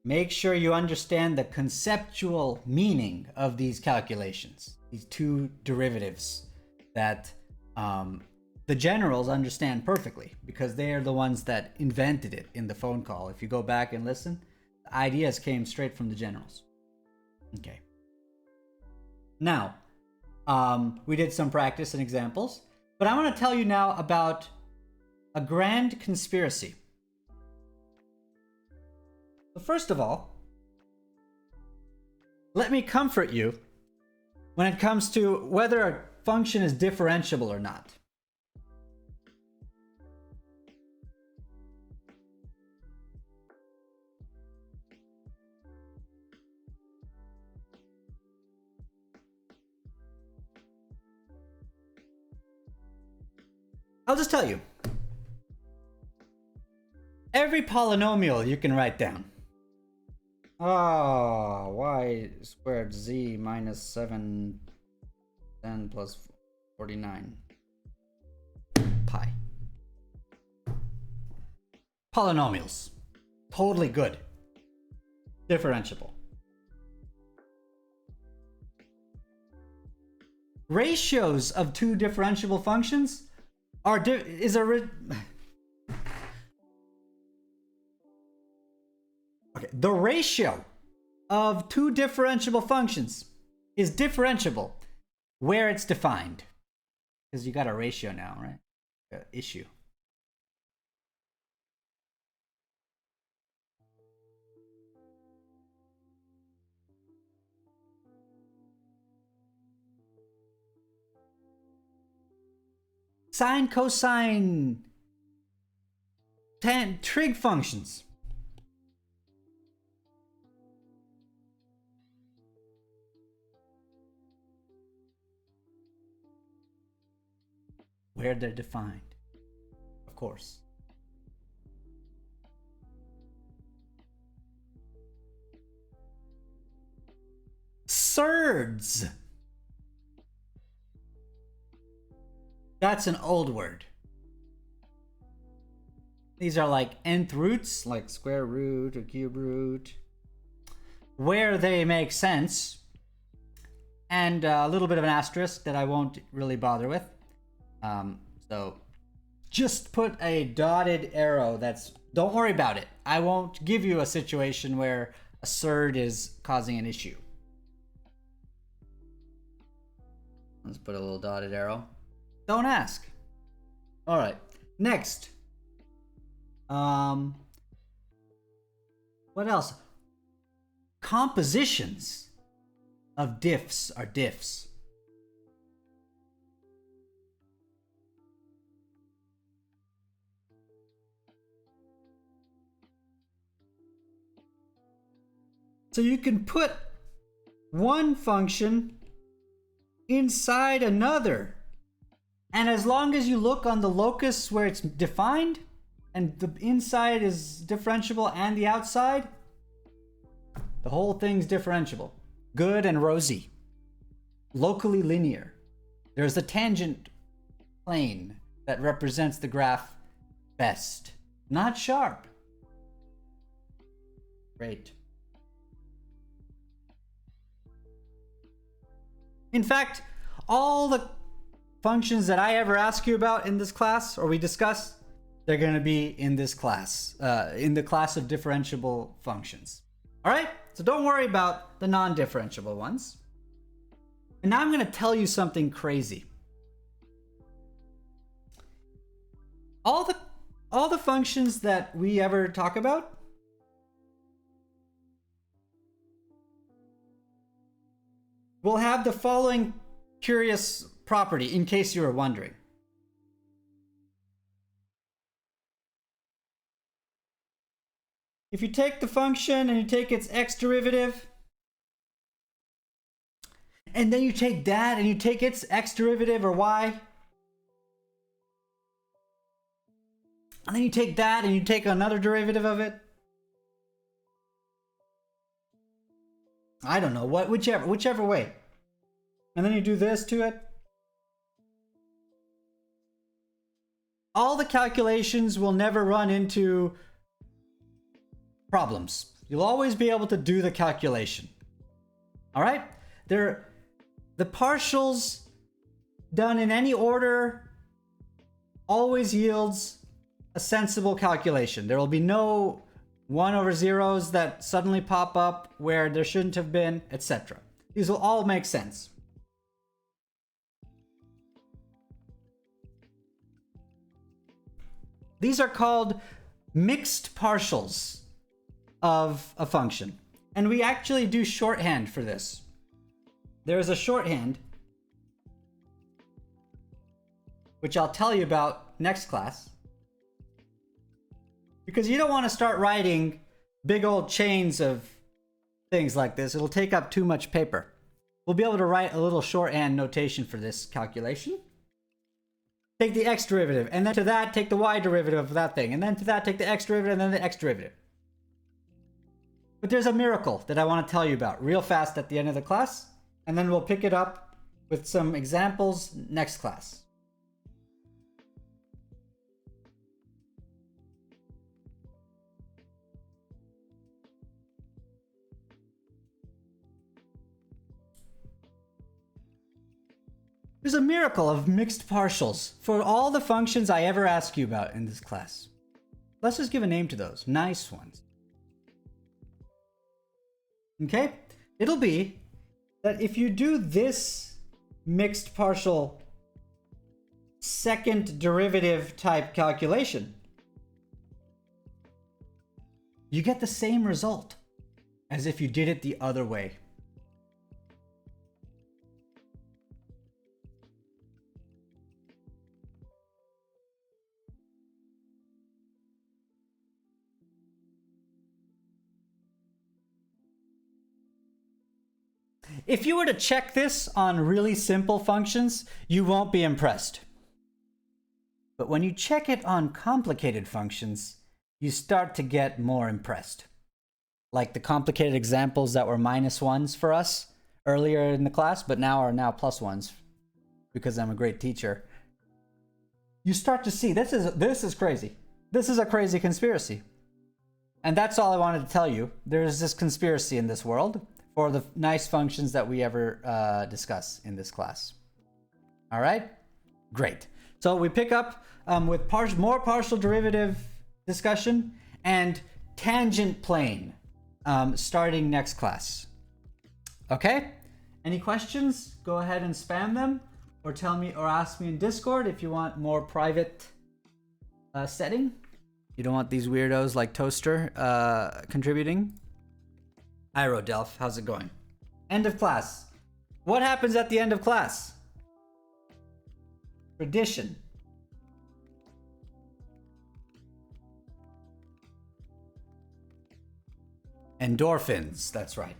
make sure you understand the conceptual meaning of these calculations, these two derivatives that the generals understand perfectly because they are the ones that invented it in the phone call. If you go back and listen, the ideas came straight from the generals. Okay. Now, we did some practice and examples, but I want to tell you now about a grand conspiracy. So first of all, let me comfort you when it comes to whether a function is differentiable or not. I'll just tell you. Every polynomial you can write down. Ah, y squared z minus 7 10 plus 49 pi. Polynomials. Totally good. Differentiable. Ratios of two differentiable functions are okay, the ratio of two differentiable functions is differentiable where it's defined. Because you got a ratio now, right? Issue. Sine, cosine, tan, trig functions. Where they're defined, of course. Surds. That's an old word. These are like nth roots, like square root or cube root, where they make sense, and a little bit of an asterisk that I won't really bother with. So just put a dotted arrow. Don't worry about it. I won't give you a situation where a surd is causing an issue. Let's put a little dotted arrow. Don't ask. All right. Next. What else? Compositions of diffs are diffs. So you can put one function inside another. And as long as you look on the locus where it's defined, and the inside is differentiable and the outside, the whole thing's differentiable. Good and rosy. Locally linear. There's a tangent plane that represents the graph best. Not sharp. Great. In fact, all the functions that I ever ask you about in this class, or we discuss, they're going to be in this class, in the class of differentiable functions. All right? So don't worry about the non-differentiable ones. And now I'm going to tell you something crazy. All the functions that we ever talk about, will have the following curious property, in case you were wondering. If you take the function and you take its x derivative, and then you take that and you take its x derivative or y, and then you take that and you take another derivative of it, I don't know, whichever way. And then you do this to it. All the calculations will never run into problems. You'll always be able to do the calculation. All right? The partials done in any order always yields a sensible calculation. There will be no 1 over zeros that suddenly pop up where there shouldn't have been, etc. These will all make sense. These are called mixed partials. of a function. And we actually do shorthand for this. There is a shorthand, which I'll tell you about next class. Because you don't want to start writing big old chains of things like this. It'll take up too much paper. We'll be able to write a little shorthand notation for this calculation. Take the x derivative, and then to that take the y derivative of that thing, and then to that take the x derivative, and then the x derivative. But there's a miracle that I want to tell you about real fast at the end of the class, and then we'll pick it up with some examples next class. There's a miracle of mixed partials for all the functions I ever ask you about in this class. Let's just give a name to those. Nice ones. Okay? It'll be that if you do this mixed partial second derivative type calculation, you get the same result as if you did it the other way. If you were to check this on really simple functions, you won't be impressed. But when you check it on complicated functions, you start to get more impressed. Like the complicated examples that were -1s for us earlier in the class, but now are now +1s because I'm a great teacher. You start to see this is crazy. This is a crazy conspiracy. And that's all I wanted to tell you. There's this conspiracy in this world for the nice functions that we ever discuss in this class. All right? Great. So we pick up with more partial derivative discussion and tangent plane starting next class. Okay? Any questions? Go ahead and spam them or tell me or ask me in Discord if you want more private setting. You don't want these weirdos like Toaster contributing. Iro Delph, how's it going? End of class. What happens at the end of class? Tradition. Endorphins, that's right.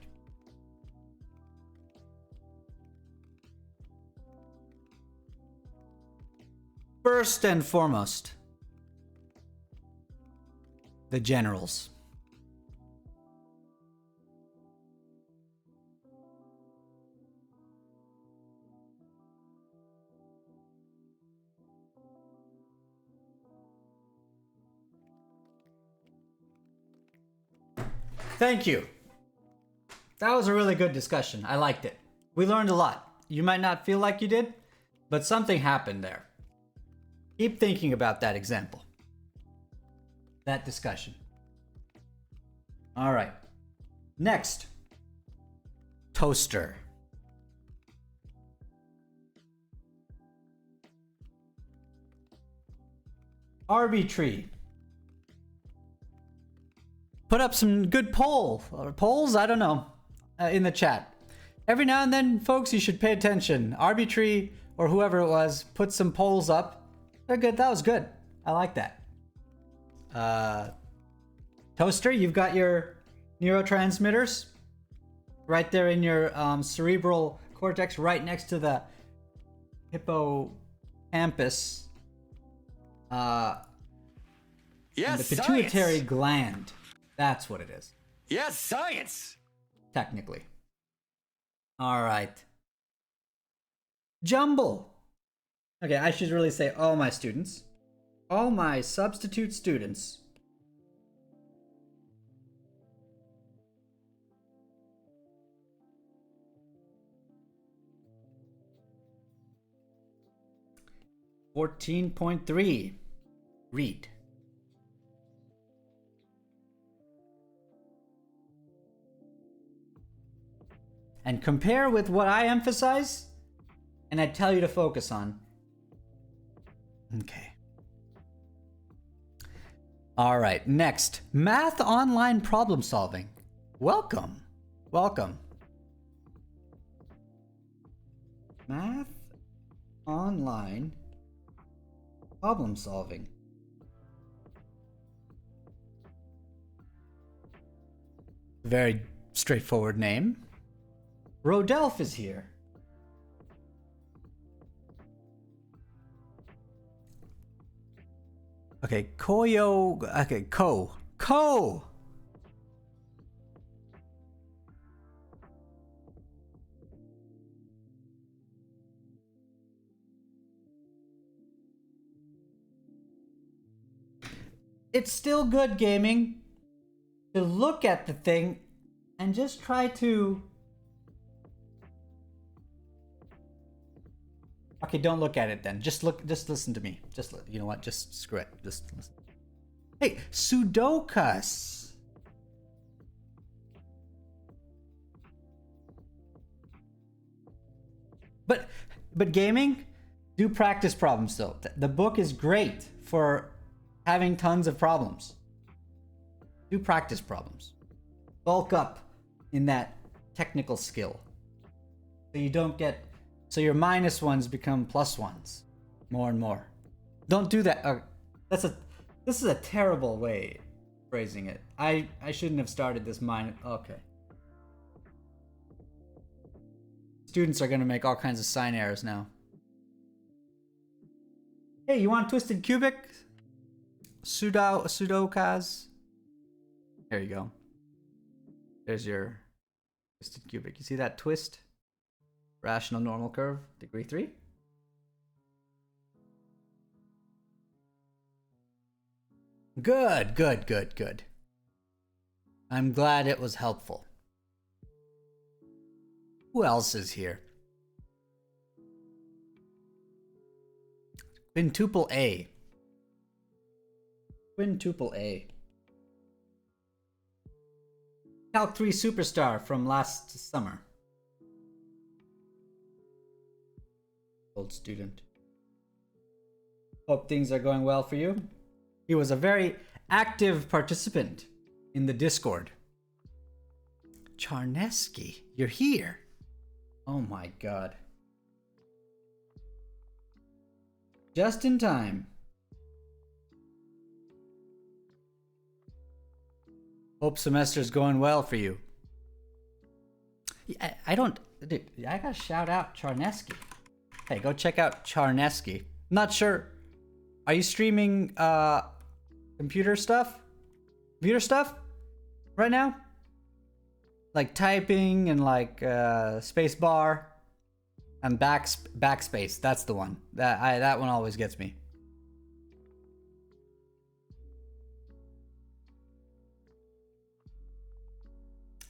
First and foremost, the generals. Thank you. That was a really good discussion. I liked it. We learned a lot. You might not feel like you did, but something happened there. Keep thinking about that example. That discussion. All right. Next. Toaster. Arbitrary. Put up some good polls, I don't know, in the chat. Every now and then, folks, you should pay attention. Arbitrary or whoever it was, put some polls up. They're good. That was good. I like that. Toaster, you've got your neurotransmitters right there in your cerebral cortex, right next to the hippocampus. Yes, and the pituitary science. gland. That's what it is. Yes, science. Technically. All right. Jumble. Okay, I should really say all my students. All my substitute students. .3. Read. And compare with what I emphasize, and I tell you to focus on. Okay. All right, next, math online problem solving. Welcome. Welcome. Math online problem solving. Very straightforward name. Rodelf is here. Okay, Koyo. Okay, Ko. It's still good gaming to look at the thing and just try to. Okay, don't look at it then. Just listen to me. You know what? Just screw it. Just listen. Hey, Sudokus. But gaming, do practice problems though. The book is great for having tons of problems. Do practice problems. Bulk up in that technical skill. So you don't get, so your minus ones become plus ones more and more. Don't do that. This is a terrible way of phrasing it. I shouldn't have started this okay. Students are going to make all kinds of sign errors now. Hey, you want twisted cubic? Sudokas? There you go. There's your twisted cubic. You see that twist? Rational normal curve, degree 3. Good. I'm glad it was helpful. Who else is here? Quintuple A. Calc 3 superstar from last summer. Old student. Hope things are going well for you. He was a very active participant in the Discord. Charnesky, you're here. Oh my god. Just in time. Hope semester's going well for you. I gotta shout out Charnesky. Hey, go check out Charnesky. Not sure. Are you streaming computer stuff? Right now? Like typing and like space bar and backspace. That's the one. That one always gets me.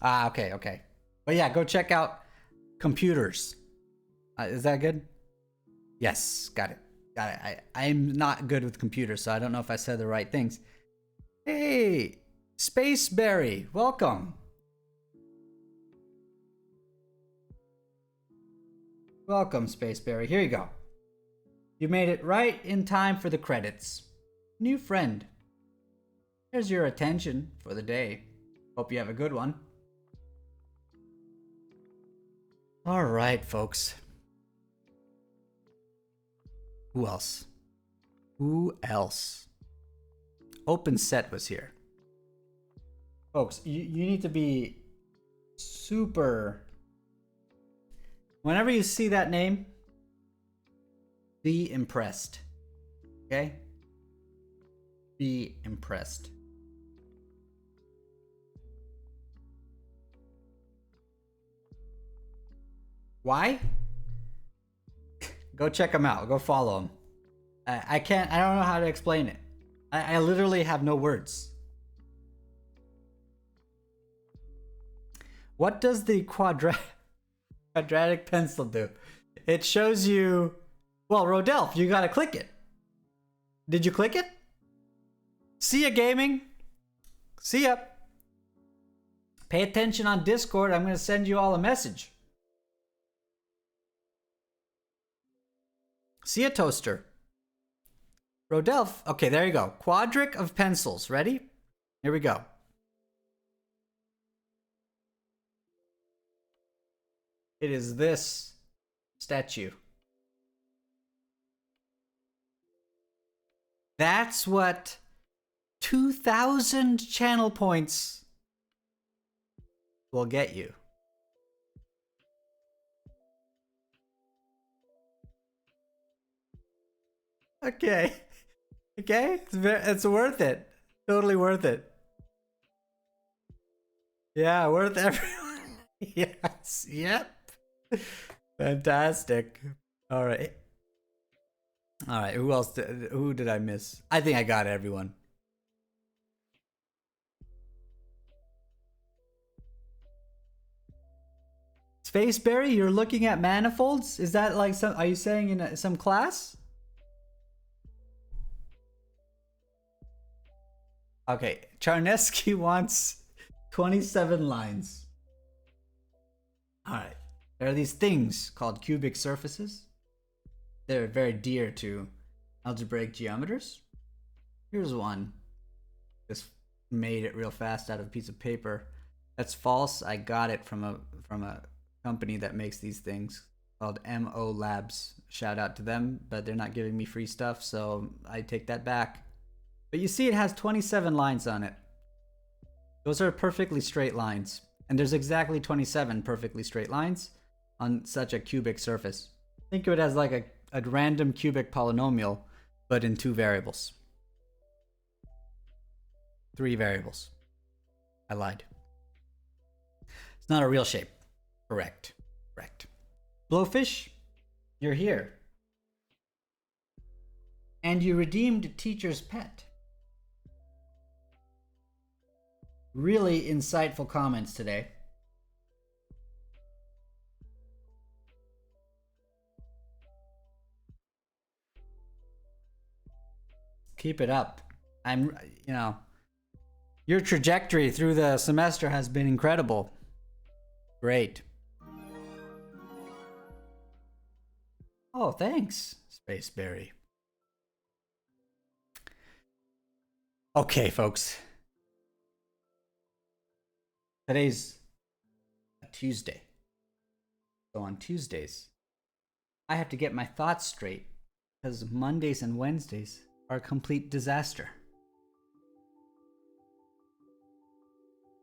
Okay. But yeah, go check out computers. Is that good? Yes, got it. I'm not good with computers, so I don't know if I said the right things. Hey, Spaceberry, welcome. Welcome, Spaceberry. Here you go. You made it right in time for the credits. New friend. Here's your attention for the day. Hope you have a good one. All right, folks. Who else? Open Set was here. Folks, you need to be super... Whenever you see that name, be impressed. Okay? Be impressed. Why? Go check them out. Go follow them. I don't know how to explain it. I literally have no words. What does the quadratic pencil do? It shows you... Well, Rodelf, you gotta click it. Did you click it? See ya, gaming. See ya. Pay attention on Discord. I'm gonna send you all a message. See ya, Toaster. Rodelf. Okay, there you go. Quadric of pencils. Ready? Here we go. It is this statue. That's what 2,000 channel points will get you. Okay. Okay, it's worth it. Totally worth it. Yeah, worth everyone. Yes, yep. Fantastic. All right. All right, who else who did I miss? I think I got everyone. Spaceberry, you're looking at manifolds? Is that like some, are you saying in some class? Okay, Charneski wants 27 lines. All right. There are these things called cubic surfaces. They're very dear to algebraic geometers. Here's one. Just made it real fast out of a piece of paper. That's false. I got it from a company that makes these things called MO Labs. Shout out to them, but they're not giving me free stuff, so I take that back. But you see it has 27 lines on it. Those are perfectly straight lines. And there's exactly 27 perfectly straight lines on such a cubic surface. Think of it as like a random cubic polynomial, but in 2 variables. 3 variables. I lied. It's not a real shape. Correct. Correct. Blowfish, you're here. And you redeemed Teacher's Pet. Really insightful comments today. Keep it up. Your trajectory through the semester has been incredible. Great. Oh, thanks, Spaceberry. Okay, folks. Today's a Tuesday. So on Tuesdays, I have to get my thoughts straight because Mondays and Wednesdays are a complete disaster.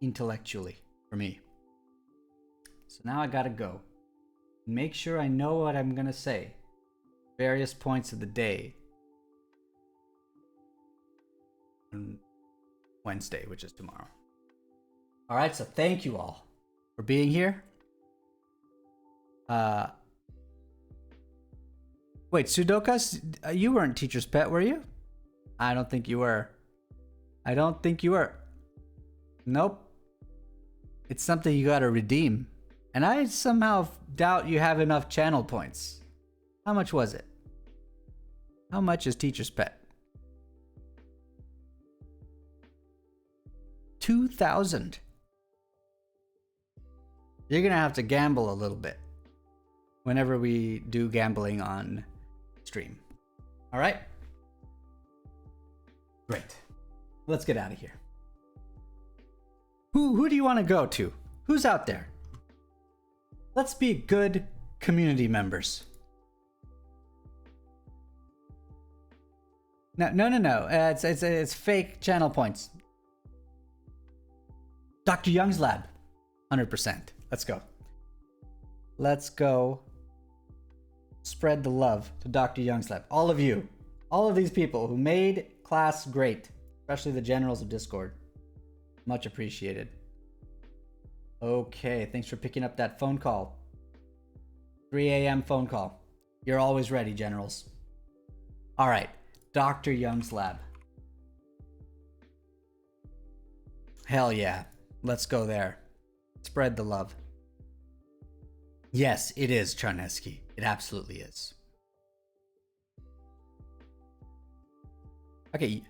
Intellectually, for me. So now I gotta go. Make sure I know what I'm gonna say. Various points of the day. On Wednesday, which is tomorrow. Alright, so thank you all for being here. Wait, Sudokas, you weren't Teacher's Pet, were you? I don't think you were. I don't think you were. Nope. It's something you gotta redeem. And I somehow doubt you have enough channel points. How much was it? How much is Teacher's Pet? 2,000. You're gonna have to gamble a little bit whenever we do gambling on stream. All right? Great. Let's get out of here. Who do you want to go to? Who's out there? Let's be good community members. No. It's fake channel points. Dr. Young's lab. 100%. Let's go. Let's go spread the love to Dr. Young's lab. All of you. All of these people who made class great. Especially the generals of Discord. Much appreciated. Okay, thanks for picking up that phone call. 3 a.m. phone call. You're always ready, generals. All right, Dr. Young's lab. Hell yeah. Let's go there. Spread the love. Yes, it is, Charneski. It absolutely is. Okay,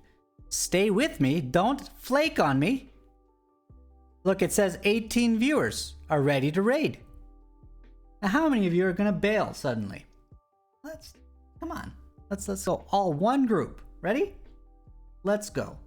stay with me. Don't flake on me. Look, it says 18 viewers are ready to raid. Now, how many of you are gonna bail suddenly? Come on. Let's go all one group. Ready? Let's go.